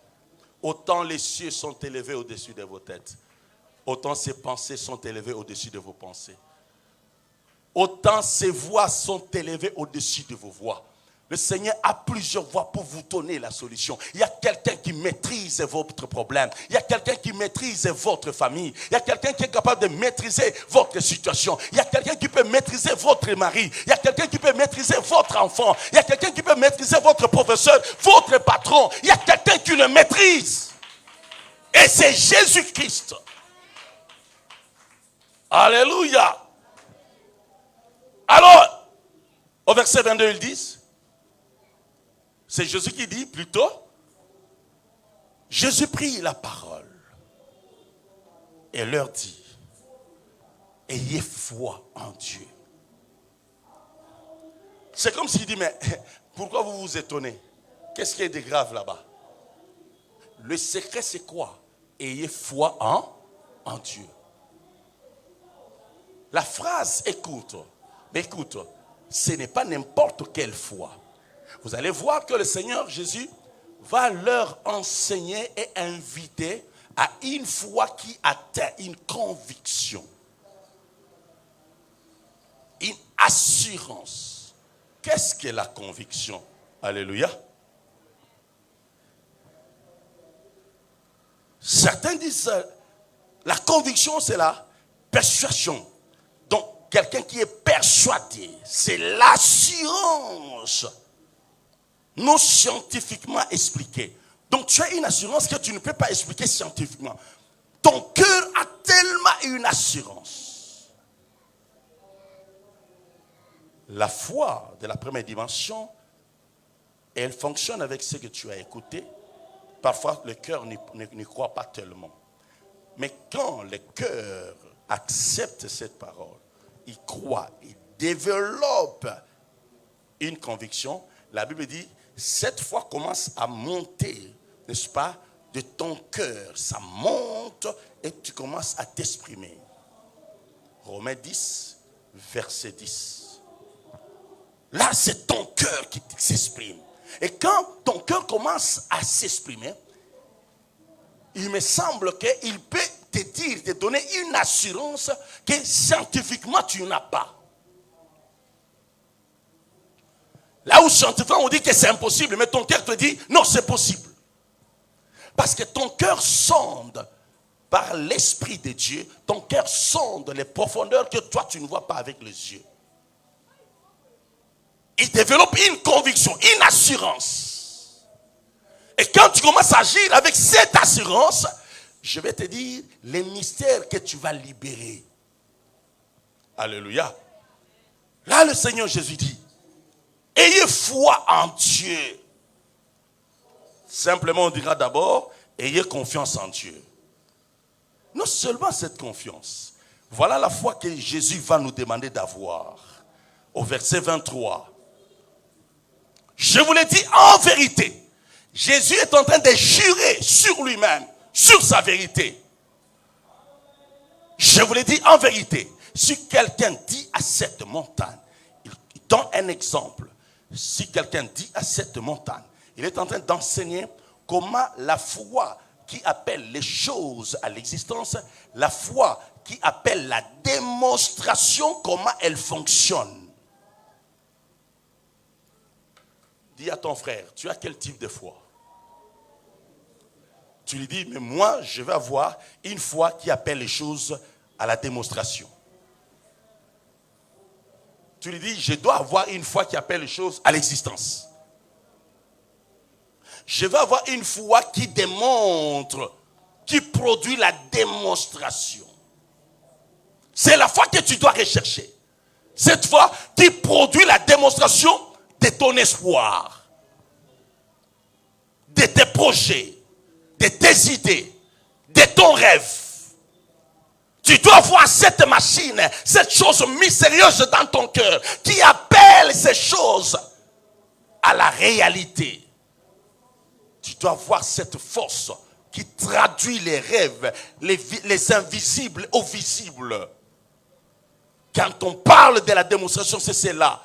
Autant les cieux sont élevés au-dessus de vos têtes, autant ces pensées sont élevées au-dessus de vos pensées. Autant ces voix sont élevées au-dessus de vos voix. Le Seigneur a plusieurs voies pour vous donner la solution. Il y a quelqu'un qui maîtrise votre problème. Il y a quelqu'un qui maîtrise votre famille. Il y a quelqu'un qui est capable de maîtriser votre situation. Il y a quelqu'un qui peut maîtriser votre mari. Il y a quelqu'un qui peut maîtriser votre enfant. Il y a quelqu'un qui peut maîtriser votre professeur, votre patron. Il y a quelqu'un qui le maîtrise. Et c'est Jésus-Christ. Alléluia. Alors, au verset 22, ils disent, c'est Jésus qui dit plutôt, Jésus prit la parole et leur dit, ayez foi en Dieu. C'est comme s'il dit, mais pourquoi vous vous étonnez? Qu'est-ce qui est de grave là-bas? Le secret, c'est quoi? Ayez foi en Dieu. La phrase écoute, mais écoute, ce n'est pas n'importe quelle foi. Vous allez voir que le Seigneur Jésus va leur enseigner et inviter à une foi qui atteint une conviction, une assurance. Qu'est-ce que la conviction? Alléluia. Certains disent la conviction, c'est la persuasion. Donc, quelqu'un qui est persuadé, c'est l'assurance non scientifiquement expliquée. Donc, tu as une assurance que tu ne peux pas expliquer scientifiquement. Ton cœur a tellement une assurance. La foi de la première dimension, elle fonctionne avec ce que tu as écouté. Parfois, le cœur n'y croit pas tellement. Mais quand le cœur accepte cette parole, il croit, il développe une conviction, la Bible dit, cette foi commence à monter, n'est-ce pas, de ton cœur. Ça monte et tu commences à t'exprimer. Romains 10, verset 10. Là, c'est ton cœur qui s'exprime. Et quand ton cœur commence à s'exprimer, il me semble qu'il peut te dire, te donner une assurance que scientifiquement tu n'as pas. Là où scientifiquement on dit que c'est impossible, mais ton cœur te dit non, c'est possible. Parce que ton cœur sonde par l'Esprit de Dieu, ton cœur sonde les profondeurs que toi tu ne vois pas avec les yeux. Il développe une conviction, une assurance. Et quand tu commences à agir avec cette assurance, je vais te dire les mystères que tu vas libérer. Alléluia. Là, le Seigneur Jésus dit, ayez foi en Dieu. Simplement, on dira d'abord, ayez confiance en Dieu. Non seulement cette confiance. Voilà la foi que Jésus va nous demander d'avoir. Au verset 23. Je vous l'ai dit en vérité. Jésus est en train de jurer sur lui-même, sur sa vérité. Je vous l'ai dit en vérité. Si quelqu'un dit à cette montagne, il donne un exemple. Si quelqu'un dit à cette montagne, il est en train d'enseigner comment la foi qui appelle les choses à l'existence, la foi qui appelle la démonstration, comment elle fonctionne. Dis à ton frère, tu as quel type de foi? Tu lui dis, mais moi, je vais avoir une foi qui appelle les choses à la démonstration. Tu lui dis, je dois avoir une foi qui appelle les choses à l'existence. Je vais avoir une foi qui démontre, qui produit la démonstration. C'est la foi que tu dois rechercher. Cette foi qui produit la démonstration de ton espoir, de tes projets, de tes idées, de ton rêve. Tu dois voir cette machine, cette chose mystérieuse dans ton cœur qui appelle ces choses à la réalité. Tu dois voir cette force qui traduit les rêves, les invisibles au visible. Quand on parle de la démonstration, c'est cela.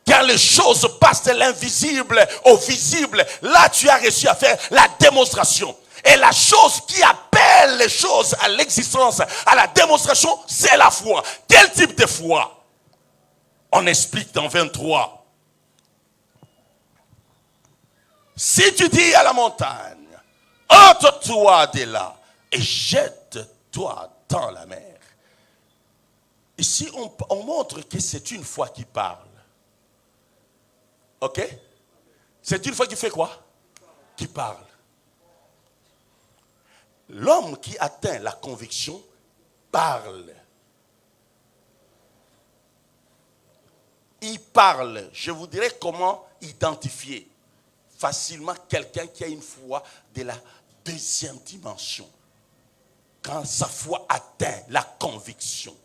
Quand les choses passent de l'invisible au visible, là tu as réussi à faire la démonstration. Et la chose qui appelle les choses à l'existence, à la démonstration, c'est la foi. Quel type de foi? On explique dans 23. Si tu dis à la montagne, ôte-toi de là et jette-toi dans la mer. Ici, on montre que c'est une foi qui parle. Ok? C'est une foi qui fait quoi? Qui parle. L'homme qui atteint la conviction parle. Il parle. Je vous dirai comment identifier facilement quelqu'un qui a une foi de la deuxième dimension, quand sa foi atteint la conviction,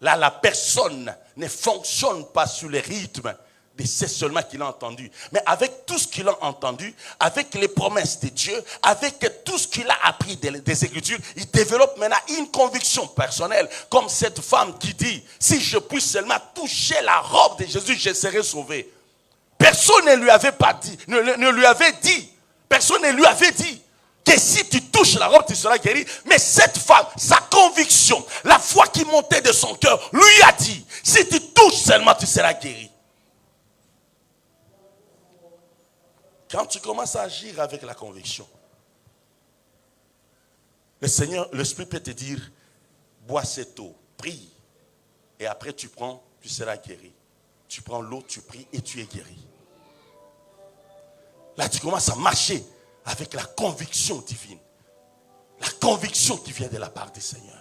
là, la personne ne fonctionne pas sur le rythme de ce seulement qu'il a entendu. Mais avec tout ce qu'il a entendu, avec les promesses de Dieu, avec tout ce qu'il a appris des Écritures, il développe maintenant une conviction personnelle. Comme cette femme qui dit, si je puis seulement toucher la robe de Jésus, je serai sauvé. Personne ne lui avait pas dit, ne lui avait dit, personne ne lui avait dit que si tu touches la robe, tu seras guéri. Mais cette femme, sa conviction, la foi qui montait de son cœur, lui a dit, si tu touches seulement, tu seras guéri. Quand tu commences à agir avec la conviction, le Seigneur, l'Esprit peut te dire, bois cette eau, prie. Et après tu prends, tu seras guéri. Tu prends l'eau, tu pries et tu es guéri. Là tu commences à marcher avec la conviction divine. La conviction qui vient de la part du Seigneur.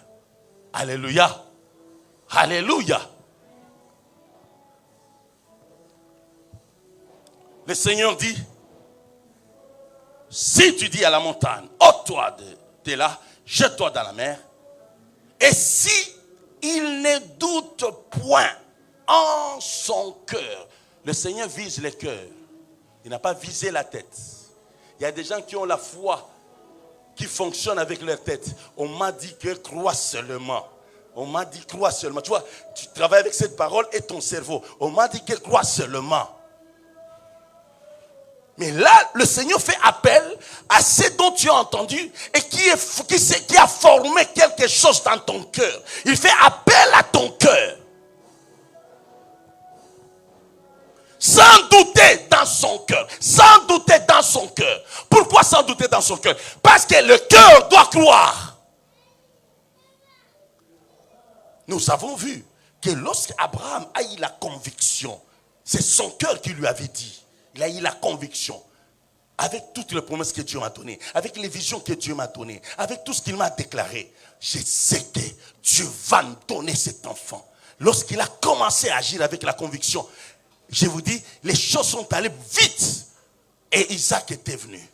Alléluia. Alléluia. Le Seigneur dit, si tu dis à la montagne, ôte-toi de là, jette-toi dans la mer, et si il ne doute point en son cœur, le Seigneur vise le cœur, il n'a pas visé la tête. Il y a des gens qui ont la foi, qui fonctionnent avec leur tête. On m'a dit que crois seulement. On m'a dit crois seulement. Tu vois, tu travailles avec cette parole et ton cerveau. On m'a dit que crois seulement. Mais là, le Seigneur fait appel à ce dont tu as entendu et qui a formé quelque chose dans ton cœur. Il fait appel à ton cœur. Sans douter dans son cœur. Sans douter dans son cœur. Pourquoi sans douter dans son cœur? Parce que le cœur doit croire. Nous avons vu que lorsqu'Abraham a eu la conviction, c'est son cœur qui lui avait dit. Il a eu la conviction, avec toutes les promesses que Dieu m'a données, avec les visions que Dieu m'a données, avec tout ce qu'il m'a déclaré, je sais que Dieu va me donner cet enfant. Lorsqu'il a commencé à agir avec la conviction, je vous dis, les choses sont allées vite et Isaac était venu.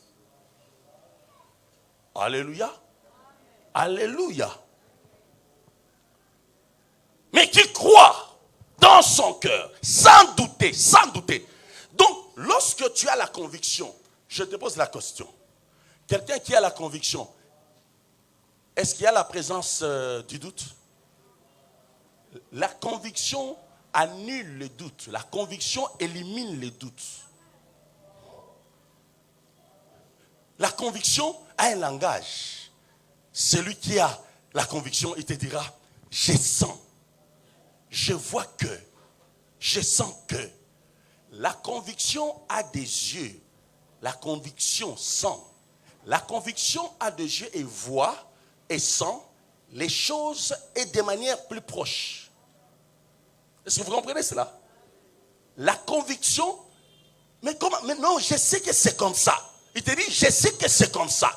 Alléluia. Alléluia. Mais qui croit dans son cœur, sans douter, sans douter. Donc, lorsque tu as la conviction, je te pose la question. Quelqu'un qui a la conviction, est-ce qu'il y a la présence du doute? La conviction annule le doute. La conviction élimine le doute. La conviction a un langage. Celui qui a la conviction, il te dira, je sens, je vois que, je sens que. La conviction a des yeux. La conviction sent. La conviction a des yeux et voit et sent les choses et de manière plus proche. Est-ce que vous comprenez cela? La conviction, mais comment? Mais non, je sais que c'est comme ça. Il te dit, je sais que c'est comme ça.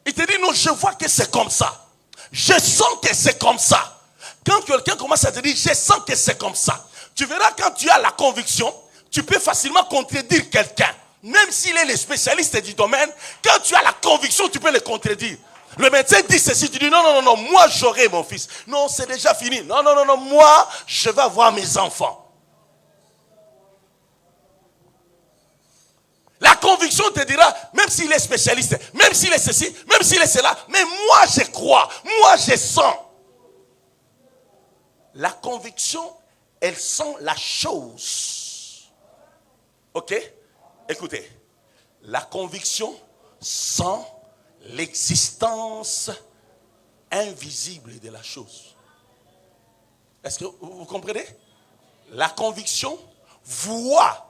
Il te dit, non, je vois que c'est comme ça. Je sens que c'est comme ça. Quand quelqu'un commence à te dire, je sens que c'est comme ça, tu verras quand tu as la conviction, tu peux facilement contredire quelqu'un. Même s'il est le spécialiste du domaine, quand tu as la conviction, tu peux le contredire. Le médecin dit ceci, tu dis non, moi j'aurai mon fils. Non, c'est déjà fini. Non, moi je vais avoir mes enfants. La conviction te dira, même s'il est spécialiste, même s'il est ceci, même s'il est cela, mais moi je crois, moi je sens. La conviction, elle sent la chose. Ok? Écoutez, la conviction sent l'existence invisible de la chose. Est-ce que vous comprenez? La conviction voit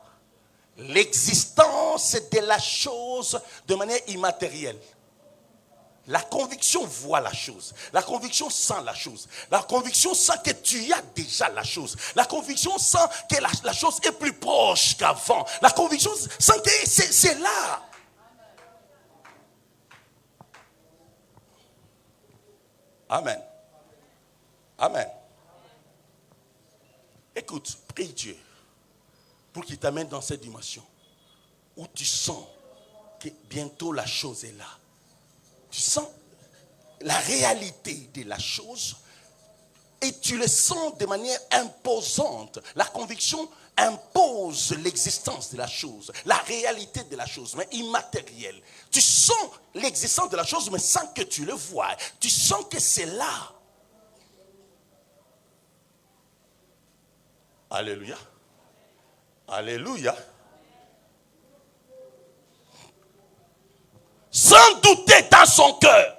l'existence de la chose de manière immatérielle. La conviction voit la chose. La conviction sent la chose. La conviction sent que tu as déjà la chose. La conviction sent que la chose est plus proche qu'avant. La conviction sent que c'est là. Amen. Amen. Écoute, prie Dieu pour qu'il t'amène dans cette dimension où tu sens que bientôt la chose est là. Tu sens la réalité de la chose et tu le sens de manière imposante. La conviction impose l'existence de la chose, la réalité de la chose, mais immatérielle. Tu sens l'existence de la chose, mais sans que tu le voies. Tu sens que c'est là. Alléluia. Alléluia. Sans douter dans son cœur.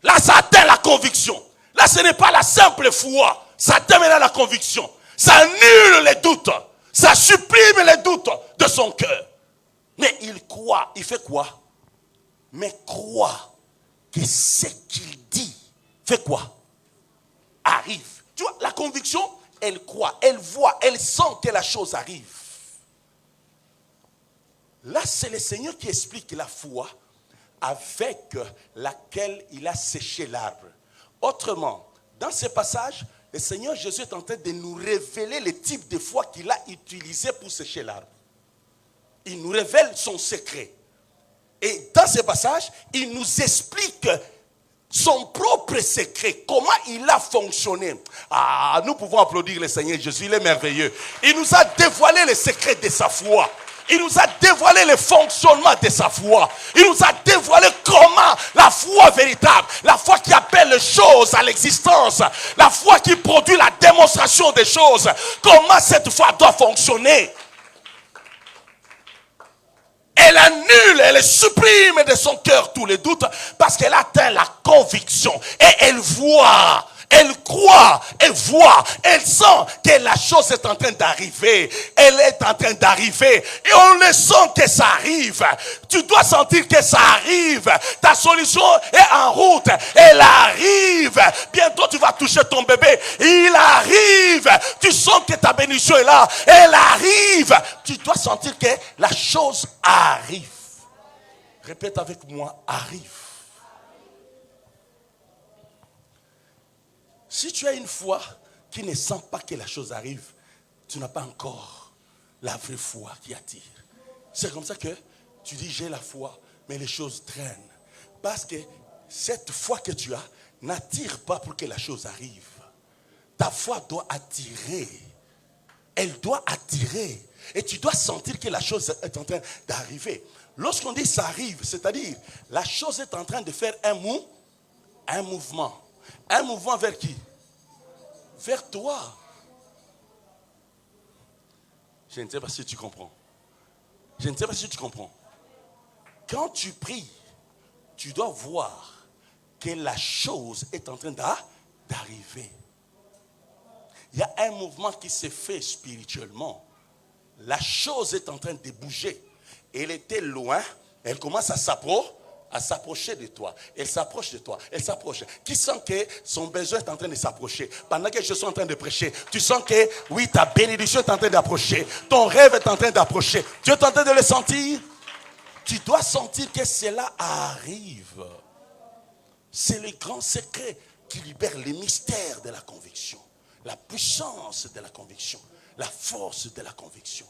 Là, ça atteint la conviction. Là, ce n'est pas la simple foi. Ça atteint maintenant la conviction. Ça annule les doutes. Ça supprime les doutes de son cœur. Mais il croit. Il fait quoi? Mais croit que ce qu'il dit fait quoi? Arrive. Tu vois, la conviction, elle croit, elle voit, elle sent que la chose arrive. Là, c'est le Seigneur qui explique la foi avec laquelle il a séché l'arbre. Autrement, dans ce passage, le Seigneur Jésus est en train de nous révéler le type de foi qu'il a utilisé pour sécher l'arbre. Il nous révèle son secret. Et dans ce passage, il nous explique son propre secret, comment il a fonctionné. Ah, nous pouvons applaudir le Seigneur Jésus, il est merveilleux. Il nous a dévoilé le secret de sa foi. Il nous a dévoilé le fonctionnement de sa foi. Il nous a dévoilé comment la foi véritable, la foi qui appelle les choses à l'existence, la foi qui produit la démonstration des choses, comment cette foi doit fonctionner. Elle annule, elle supprime de son cœur tous les doutes parce qu'elle atteint la conviction et elle voit. Elle croit, elle voit, elle sent que la chose est en train d'arriver. Elle est en train d'arriver. Et on le sent que ça arrive. Tu dois sentir que ça arrive. Ta solution est en route. Elle arrive. Bientôt tu vas toucher ton bébé. Il arrive. Tu sens que ta bénédiction est là. Elle arrive. Tu dois sentir que la chose arrive. Répète avec moi, arrive. Si tu as une foi qui ne sent pas que la chose arrive, tu n'as pas encore la vraie foi qui attire. C'est comme ça que tu dis j'ai la foi, mais les choses traînent. Parce que cette foi que tu as n'attire pas pour que la chose arrive. Ta foi doit attirer. Elle doit attirer. Et tu dois sentir que la chose est en train d'arriver. Lorsqu'on dit ça arrive, c'est-à-dire la chose est en train de faire un mouvement. Un mouvement vers qui? Vers toi. Je ne sais pas si tu comprends. Je ne sais pas si tu comprends. Quand tu pries, tu dois voir que la chose est en train d'arriver. Il y a un mouvement qui se fait spirituellement. La chose est en train de bouger. Elle était loin, elle commence à s'approcher de toi. Elle s'approche de toi. Elle s'approche. Qui sent que son besoin est en train de s'approcher? Pendant que je suis en train de prêcher, tu sens que, oui, ta bénédiction est en train d'approcher. Ton rêve est en train d'approcher. Tu es en train de le sentir? Tu dois sentir que cela arrive. C'est le grand secret qui libère les mystères de la conviction. La puissance de la conviction. La force de la conviction.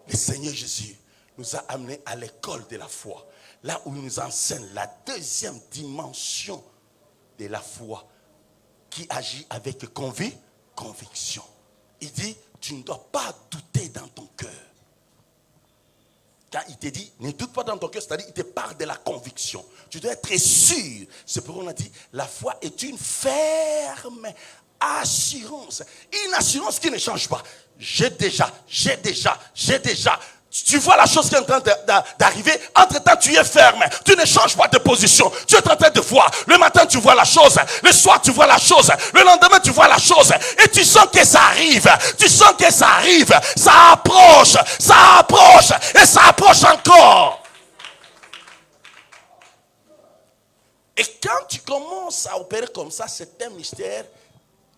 Le Seigneur Jésus nous a amenés à l'école de la foi. Là où il nous enseigne la deuxième dimension de la foi qui agit avec conviction. Il dit, tu ne dois pas douter dans ton cœur. Quand il te dit, ne doute pas dans ton cœur, c'est-à-dire il te parle de la conviction. Tu dois être sûr. C'est pourquoi on a dit, la foi est une ferme assurance. Une assurance qui ne change pas. J'ai déjà. Tu vois la chose qui est en train d'arriver. Entre-temps, tu es ferme. Tu ne changes pas de position. Tu es en train de voir. Le matin, tu vois la chose. Le soir, tu vois la chose. Le lendemain, tu vois la chose. Et tu sens que ça arrive. Tu sens que ça arrive. Ça approche. Ça approche. Et ça approche encore. Et quand tu commences à opérer comme ça, c'est un mystère.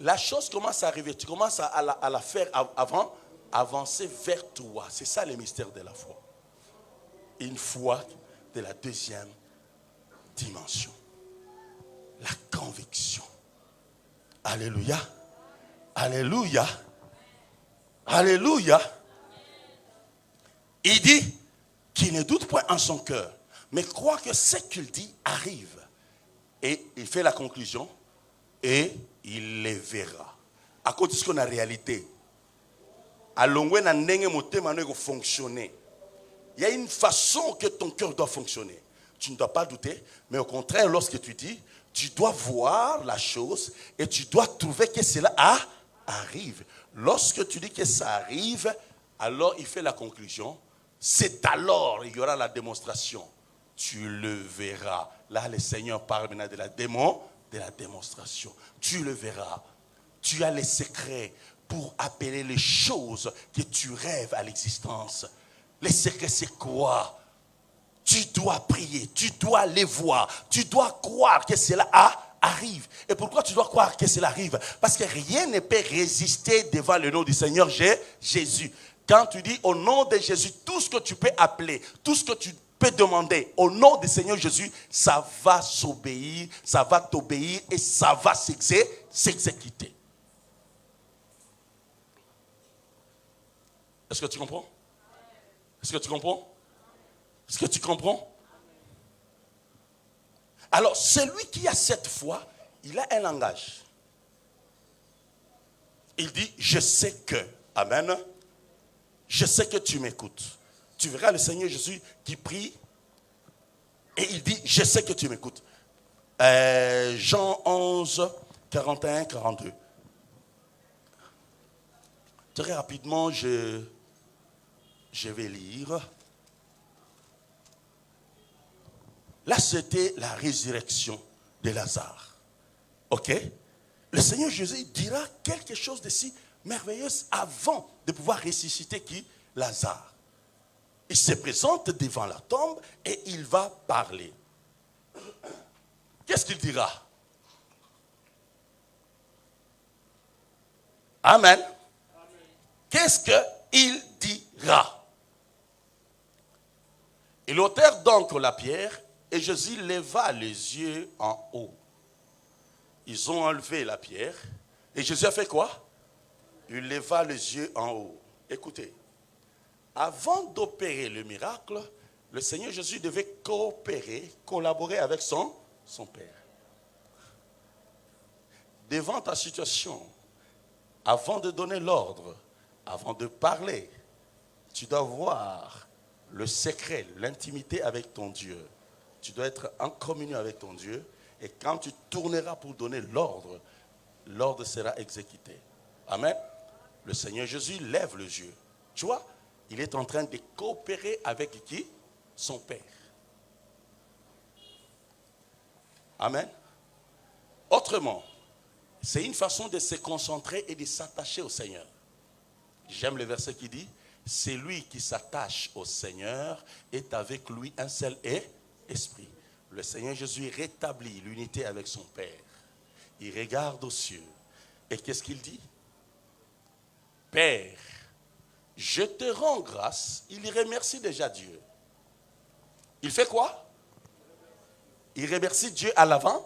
La chose commence à arriver. Tu commences à la faire avancer vers toi. C'est ça le mystère de la foi. Une foi de la deuxième dimension. La conviction. Alléluia. Alléluia. Alléluia. Il dit qu'il ne doute point en son cœur, mais croit que ce qu'il dit arrive. Et il fait la conclusion et il les verra. À cause de ce qu'on a réalité. À l'ongwe na ndenge motema no fonctionner. Il y a une façon que ton cœur doit fonctionner. Tu ne dois pas douter, mais au contraire, lorsque tu dis, tu dois voir la chose et tu dois trouver que cela arrive. Lorsque tu dis que ça arrive, alors il fait la conclusion. C'est alors il y aura la démonstration. Tu le verras. Là, le Seigneur parle maintenant de la démonstration. Tu le verras. Tu as les secrets pour appeler les choses que tu rêves à l'existence. Les secrets, c'est quoi? Tu dois prier, tu dois les voir, tu dois croire que cela arrive. Et pourquoi tu dois croire que cela arrive? Parce que rien ne peut résister devant le nom du Seigneur Jésus. Quand tu dis au nom de Jésus, tout ce que tu peux appeler, tout ce que tu peux demander au nom du Seigneur Jésus, ça va s'obéir, ça va t'obéir et ça va s'exécuter. Est-ce que tu comprends? Est-ce que tu comprends? Est-ce que tu comprends? Alors, celui qui a cette foi, il a un langage. Il dit, je sais que, amen, je sais que tu m'écoutes. Tu verras le Seigneur Jésus qui prie et il dit, je sais que tu m'écoutes. Jean 11, 41, 42. Très rapidement, je vais lire. Là, c'était la résurrection de Lazare. Ok? Le Seigneur Jésus dira quelque chose de si merveilleux avant de pouvoir ressusciter qui? Lazare. Il se présente devant la tombe et il va parler. Qu'est-ce qu'il dira? Amen. Qu'est-ce qu'il dira? Il ôtèrent donc la pierre et Jésus leva les yeux en haut. Ils ont enlevé la pierre et Jésus a fait quoi? Il leva les yeux en haut. Écoutez, avant d'opérer le miracle, le Seigneur Jésus devait coopérer, collaborer avec son Père. Devant ta situation, avant de donner l'ordre, avant de parler, tu dois voir le secret, l'intimité avec ton Dieu. Tu dois être en communion avec ton Dieu. Et quand tu tourneras pour donner l'ordre, l'ordre sera exécuté. Amen. Le Seigneur Jésus lève les yeux. Tu vois, il est en train de coopérer avec qui? Son Père. Amen. Autrement, c'est une façon de se concentrer et de s'attacher au Seigneur. J'aime le verset qui dit, c'est lui qui s'attache au Seigneur est avec lui un seul esprit. Le Seigneur Jésus rétablit l'unité avec son Père. Il regarde aux cieux. Et qu'est-ce qu'il dit? Père, je te rends grâce. Il remercie déjà Dieu. Il fait quoi? Il remercie Dieu à l'avance.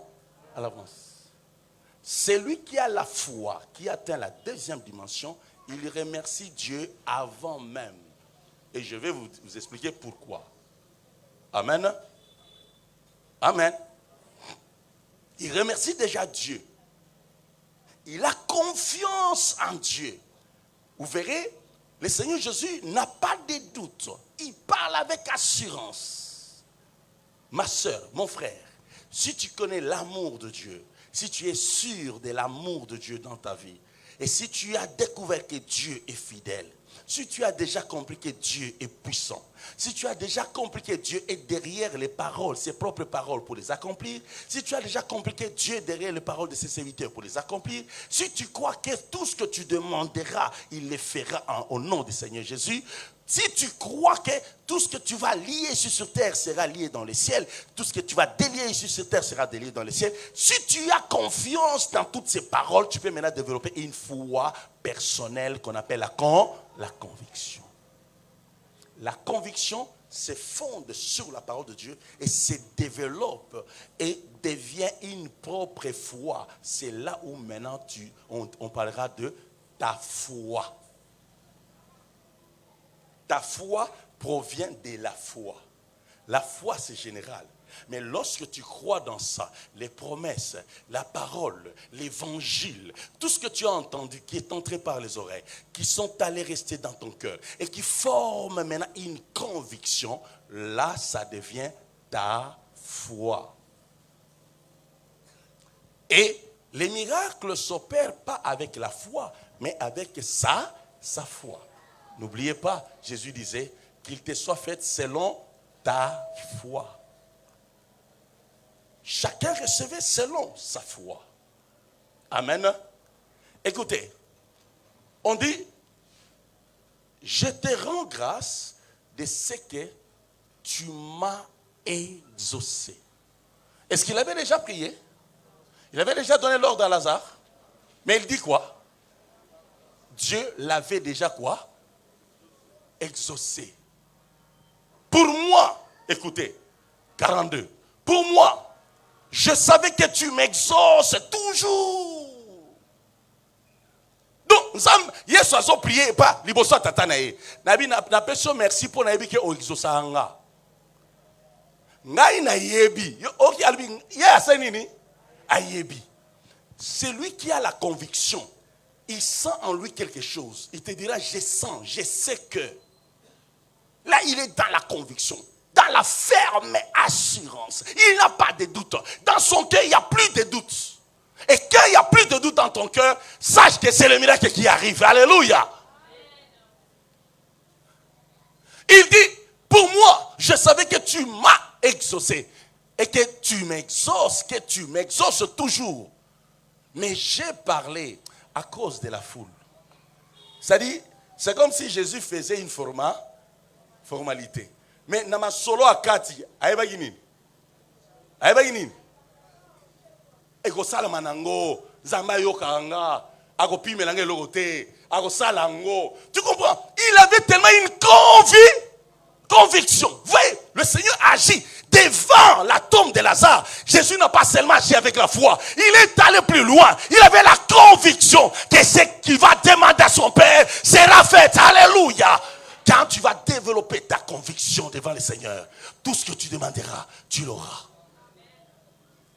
C'est lui qui a la foi, qui atteint la deuxième dimension. Il remercie Dieu avant même. Et je vais vous expliquer pourquoi. Amen. Amen. Il remercie déjà Dieu. Il a confiance en Dieu. Vous verrez, le Seigneur Jésus n'a pas de doute. Il parle avec assurance. Ma soeur, mon frère, si tu connais l'amour de Dieu, si tu es sûr de l'amour de Dieu dans ta vie, et si tu as découvert que Dieu est fidèle, si tu as déjà compris que Dieu est puissant, si tu as déjà compris que Dieu est derrière les paroles, ses propres paroles pour les accomplir, si tu as déjà compris que Dieu est derrière les paroles de ses serviteurs pour les accomplir, si tu crois que tout ce que tu demanderas, il le fera au nom du Seigneur Jésus, si tu crois que tout ce que tu vas lier ici sur terre sera lié dans le ciel, tout ce que tu vas délier ici sur terre sera délié dans le ciel, si tu as confiance dans toutes ces paroles, tu peux maintenant développer une foi personnelle qu'on appelle la conviction. La conviction se fonde sur la parole de Dieu et se développe et devient une propre foi. C'est là où maintenant on parlera de ta foi. Ta foi provient de la foi. La foi, c'est général. Mais lorsque tu crois dans ça, les promesses, la parole, l'évangile, tout ce que tu as entendu, qui est entré par les oreilles, qui sont allés rester dans ton cœur et qui forment maintenant une conviction, là, ça devient ta foi. Et les miracles ne s'opèrent pas avec la foi, mais avec sa foi. N'oubliez pas, Jésus disait qu'il te soit fait selon ta foi. Chacun recevait selon sa foi. Amen. Écoutez, on dit, je te rends grâce de ce que tu m'as exaucé. Est-ce qu'il avait déjà prié? Il avait déjà donné l'ordre à Lazare. Mais il dit quoi? Dieu l'avait déjà quoi? Exaucé. Pour moi, écoutez, 42. Pour moi, je savais que tu m'exauces toujours. Donc, Yesu a prié pas liboso tata na ye. Nabi na peso merci pour nabi ke o exaucanga. Ngai na yebi. Oki albi ya senini ayebi. Celui qui a la conviction, il sent en lui quelque chose. Il te dira je sens, je sais que. Là, il est dans la conviction. Dans la ferme assurance. Il n'a pas de doute. Dans son cœur, il n'y a plus de doute. Et quand il n'y a plus de doute dans ton cœur, sache que c'est le miracle qui arrive. Alléluia. Il dit, pour moi, je savais que tu m'as exaucé. Et que tu m'exauces toujours. Mais j'ai parlé à cause de la foule. C'est-à-dire, c'est comme si Jésus faisait une formalité. Mais nama solo akati ayeba ginini eko sala manango zamba yokanga ako pimelanga logote ako salango. Tu comprends? Il avait tellement une conviction. Vous voyez, le Seigneur agit devant la tombe de Lazare. Jésus n'a pas seulement agi avec la foi, il est allé plus loin. Il avait la conviction que ce qu'il va demander à son Père sera fait. Alléluia. Quand tu vas développer ta conviction devant le Seigneur, tout ce que tu demanderas, tu l'auras.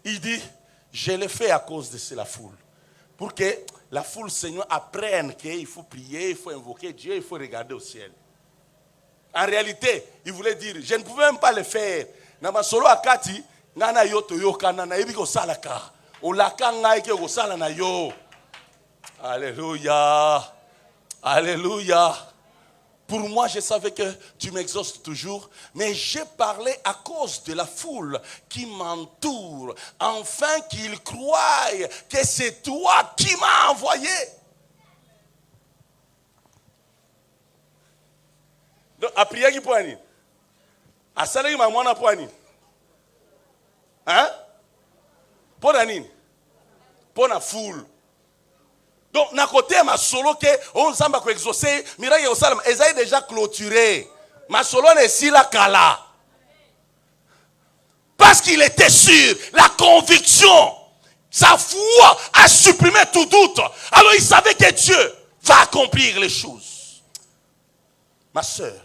Il dit, je l'ai fait à cause de la foule. Pour que la foule, Seigneur, apprenne qu'il faut prier, il faut invoquer Dieu, il faut regarder au ciel. En réalité, il voulait dire, je ne pouvais même pas le faire. Nama solo akati, ngana yo toyoka na ibi ko salaka. Olaka ngai ke ko sala na yo. Alléluia. Alléluia. Pour moi, je savais que tu m'exauces toujours, mais j'ai parlé à cause de la foule qui m'entoure, afin qu'ils croient que c'est toi qui m'as envoyé. Donc, à prier qui poani, à saler ma moine poani, hein? Pour la nine, pour la foule. Donc, na côté ma solo que on samba ko exaucer, miraille au salam, Esaïe déjà clôturé. Ma solo n'est si la kala. Parce qu'il était sûr, la conviction, sa foi a supprimé tout doute. Alors il savait que Dieu va accomplir les choses. Ma soeur,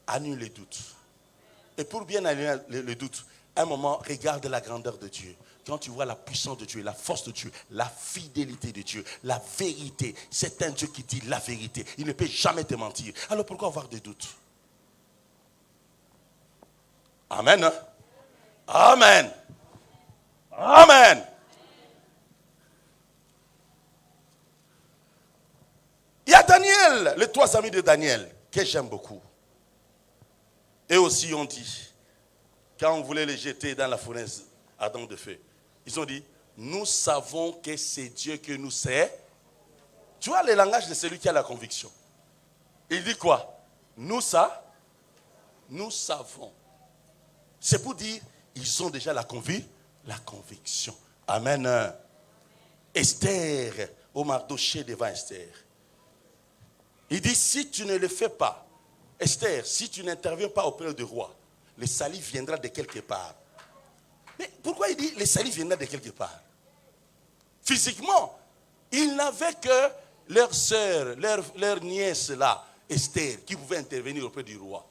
annule les doutes. Et pour bien annuler les doutes, à un moment, regarde la grandeur de Dieu. Quand tu vois la puissance de Dieu, la force de Dieu, la fidélité de Dieu, la vérité, c'est un Dieu qui dit la vérité. Il ne peut jamais te mentir. Alors pourquoi avoir des doutes? Amen. Amen. Amen. Il y a Daniel, les 3 amis de Daniel, que j'aime beaucoup. Et aussi on dit, quand on voulait les jeter dans la fournaise ardente de feu, ils ont dit, nous savons que c'est Dieu que nous sait. Tu vois le langage de celui qui a la conviction. Il dit quoi? Nous savons. C'est pour dire, ils ont déjà la conviction. Amen. Esther, au Mardoché devant Esther. Il dit, si tu ne le fais pas, Esther, si tu n'interviens pas auprès du roi, le salut viendra de quelque part. Mais pourquoi il dit le salut viendra de quelque part? Physiquement, ils n'avaient que leur sœur, leur nièce là, Esther, qui pouvait intervenir auprès du roi.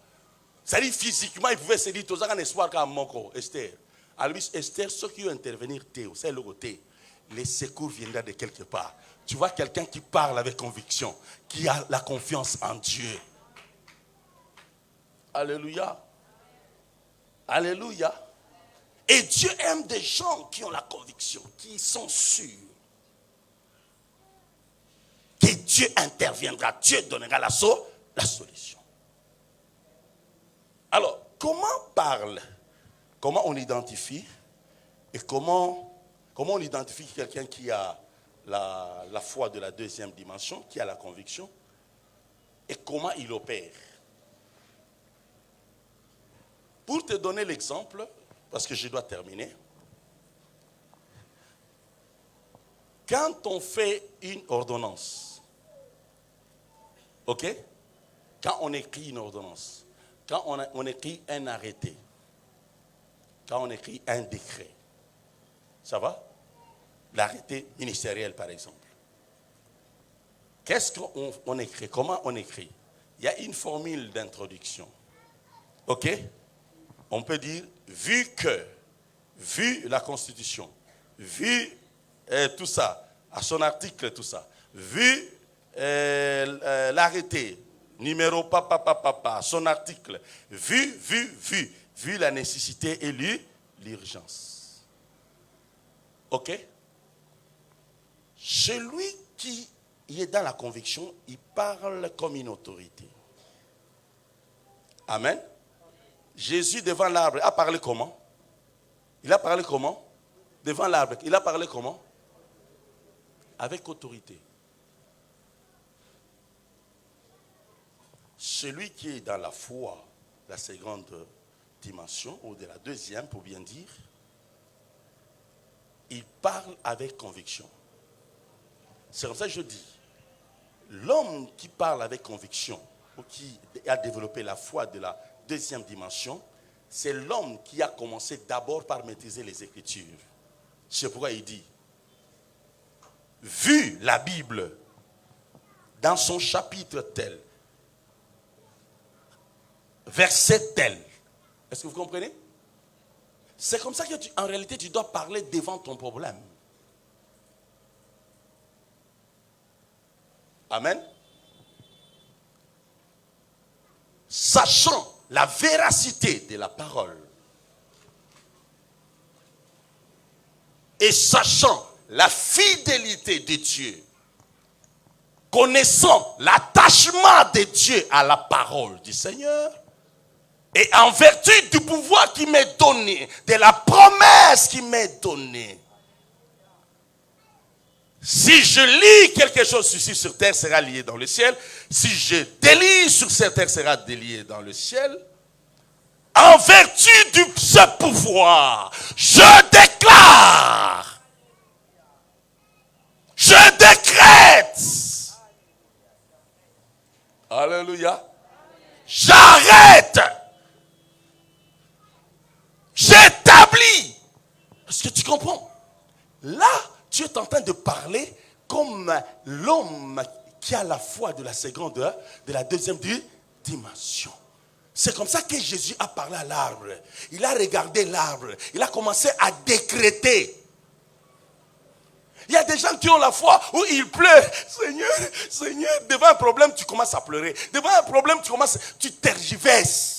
C'est-à-dire physiquement, il pouvait se dire, tu as un espoir comme Moko, Esther. Alors, Esther, ceux qui vont intervenir, c'est le côté. Les secours viendront de quelque part. Tu vois quelqu'un qui parle avec conviction, qui a la confiance en Dieu. Alléluia. Alléluia. Et Dieu aime des gens qui ont la conviction, qui sont sûrs que Dieu interviendra, Dieu donnera la solution. Alors, comment on identifie et comment on identifie quelqu'un qui a la foi de la deuxième dimension, qui a la conviction, et comment il opère. Pour te donner l'exemple, parce que je dois terminer, quand on fait une ordonnance, ok? Quand on écrit une ordonnance, quand on écrit un arrêté, quand on écrit un décret, ça va? L'arrêté ministériel, par exemple. Qu'est-ce qu'on écrit? Comment on écrit? Il y a une formule d'introduction. Ok? On peut dire, vu la Constitution, vu tout ça, à son article, tout ça, vu l'arrêté, numéro papa, son article, vu la nécessité et l'urgence. Ok? Celui qui est dans la conviction, il parle comme une autorité. Amen. Jésus devant l'arbre a parlé comment? Il a parlé comment? Devant l'arbre, il a parlé comment? Avec autorité. Celui qui est dans la foi, la seconde dimension, ou de la deuxième pour bien dire, il parle avec conviction. C'est comme ça que je dis, l'homme qui parle avec conviction, ou qui a développé la foi de la deuxième dimension, c'est l'homme qui a commencé d'abord par maîtriser les Écritures. C'est pourquoi il dit, vu la Bible dans son chapitre tel, verset tel, est-ce que vous comprenez? C'est comme ça que en réalité tu dois parler devant ton problème. Amen. Sachant la véracité de la parole et sachant la fidélité de Dieu, connaissant l'attachement de Dieu à la parole du Seigneur, et en vertu du pouvoir qui m'est donné, de la promesse qui m'est donnée, si je lis quelque chose ici sur terre, sera lié dans le ciel. Si je délie sur cette terre, sera délié dans le ciel. En vertu de ce pouvoir, je déclare, je décrète. Alléluia. J'arrête. J'établis. Est-ce que tu comprends? Là, tu es en train de parler comme l'homme qui a la foi de la seconde, de la deuxième dimension. C'est comme ça que Jésus a parlé à l'arbre. Il a regardé l'arbre. Il a commencé à décréter. Il y a des gens qui ont la foi où ils pleurent. Seigneur, devant un problème, tu commences à pleurer. Devant un problème, tu tergiverses.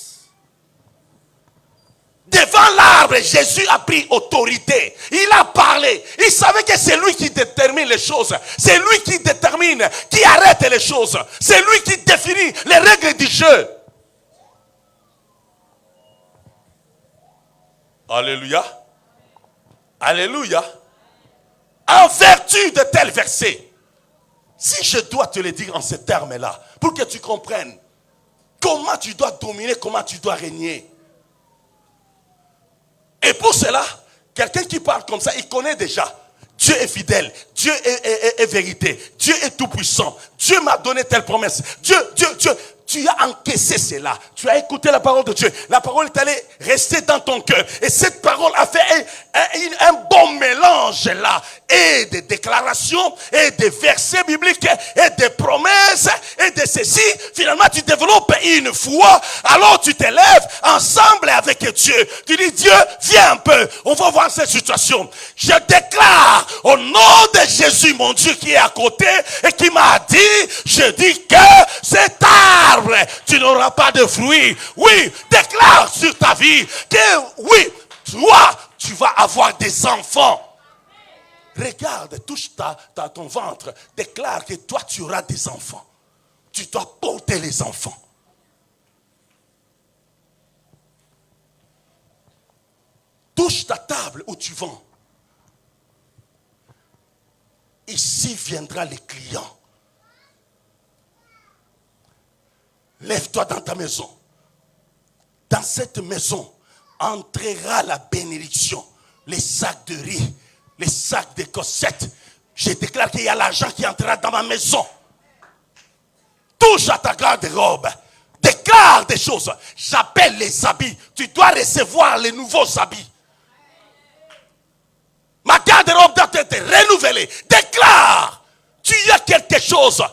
Devant l'arbre, Jésus a pris autorité. Il a parlé. Il savait que c'est lui qui détermine les choses. C'est lui qui détermine, qui arrête les choses. C'est lui qui définit les règles du jeu. Alléluia. Alléluia. En vertu de tel verset, si je dois te le dire en ces termes-là, pour que tu comprennes comment tu dois dominer, comment tu dois régner. Et pour cela, quelqu'un qui parle comme ça, il connaît déjà. Dieu est fidèle. Dieu est vérité. Dieu est tout puissant. Dieu m'a donné telle promesse. Dieu. tu as encaissé cela. Tu as écouté la parole de Dieu. La parole est allée rester dans ton cœur. Et cette parole a fait un bon mélange là. Et des déclarations, et des versets bibliques, et des promesses, et de ceci. Finalement, tu développes une foi. Alors tu t'élèves ensemble avec Dieu. Tu dis, Dieu, viens un peu. On va voir cette situation. Je déclare au nom de Jésus, mon Dieu qui est à côté, et qui m'a dit, je dis que cet arbre, tu n'auras pas de fruits. Oui, déclare sur ta vie que oui, toi, tu vas avoir des enfants. Regarde, touche ton ventre, déclare que toi, tu auras des enfants. Tu dois porter les enfants. Touche ta table où tu vends. Ici viendra les clients. Lève-toi dans ta maison. Dans cette maison entrera la bénédiction. Les sacs de riz, les sacs de cossettes. Je déclare qu'il y a l'argent qui entrera dans ma maison. Touche à ta garde-robe. Déclare des choses. J'appelle les habits. Tu dois recevoir les nouveaux habits. Ma garde-robe doit être renouvelée. Déclare. Tu y as quelque chose.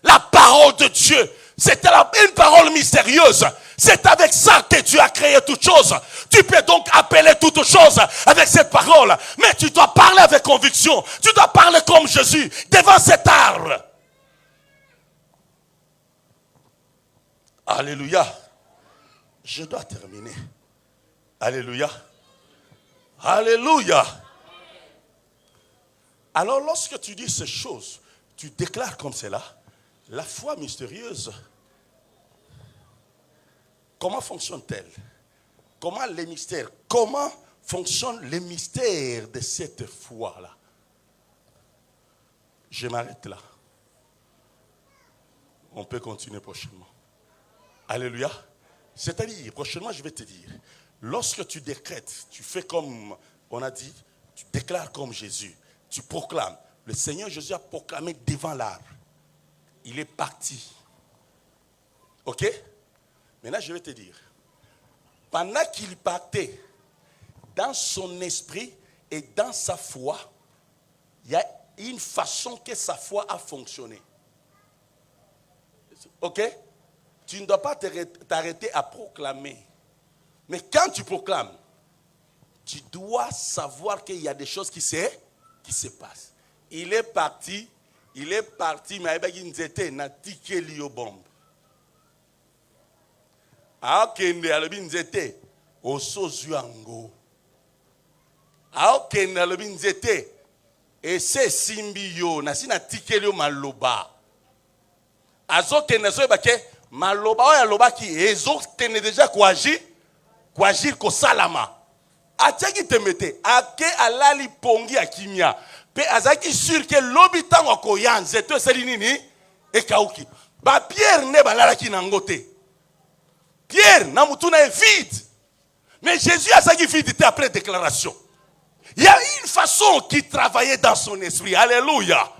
La parole de Dieu. C'était une parole mystérieuse. C'est avec ça que Dieu a créé toutes choses. Tu peux donc appeler toutes choses avec cette parole. Mais tu dois parler avec conviction. Tu dois parler comme Jésus devant cet arbre. Alléluia. Je dois terminer. Alléluia. Alléluia. Alors lorsque tu dis ces choses, tu déclares comme cela, la foi mystérieuse, comment fonctionne-t-elle? Comment les mystères? Comment fonctionnent les mystères de cette foi-là? Je m'arrête là. On peut continuer prochainement. Alléluia. C'est-à-dire, prochainement, je vais te dire, lorsque tu décrètes, tu fais comme on a dit, tu déclares comme Jésus, tu proclames. Le Seigneur Jésus a proclamé devant l'arbre. Il est parti. Ok? Maintenant, je vais te dire, pendant qu'il partait, dans son esprit et dans sa foi, il y a une façon que sa foi a fonctionné. Ok? Tu ne dois pas t'arrêter à proclamer. Mais quand tu proclames, tu dois savoir qu'il y a des choses qui se passent. Il est parti, mais il était natiqué lié bombe. Aokende alobi nzete osozu yango. Aokende alobi nzete ese simbi yo nasi natikeli yo maloba. Azokende so ebake maloba oyo alobaki ezokende deja koagir kosalama. Atiaki temete ake alali pongi akimia. Pe azaki sur ke lobi tango koya nzete esali nini ekauki. Ba Pierre ne balalaki nango te. Pierre, Namutuna est vide. Mais Jésus a dit vide après déclaration. Il y a une façon qui travaillait dans son esprit. Alléluia.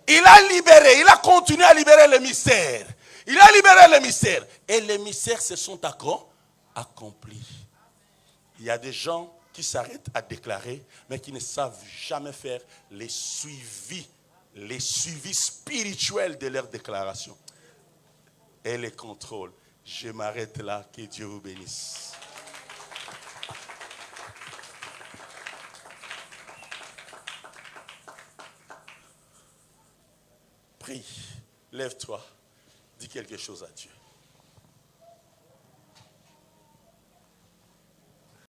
Il a libéré, il a continué à libérer les mystères. Il a libéré les mystères. Et les mystères se sont accomplis. Il y a des gens qui s'arrêtent à déclarer, mais qui ne savent jamais faire les suivis spirituels de leurs déclarations. Et les contrôles. Je m'arrête là, que Dieu vous bénisse. Prie, lève-toi, dis quelque chose à Dieu.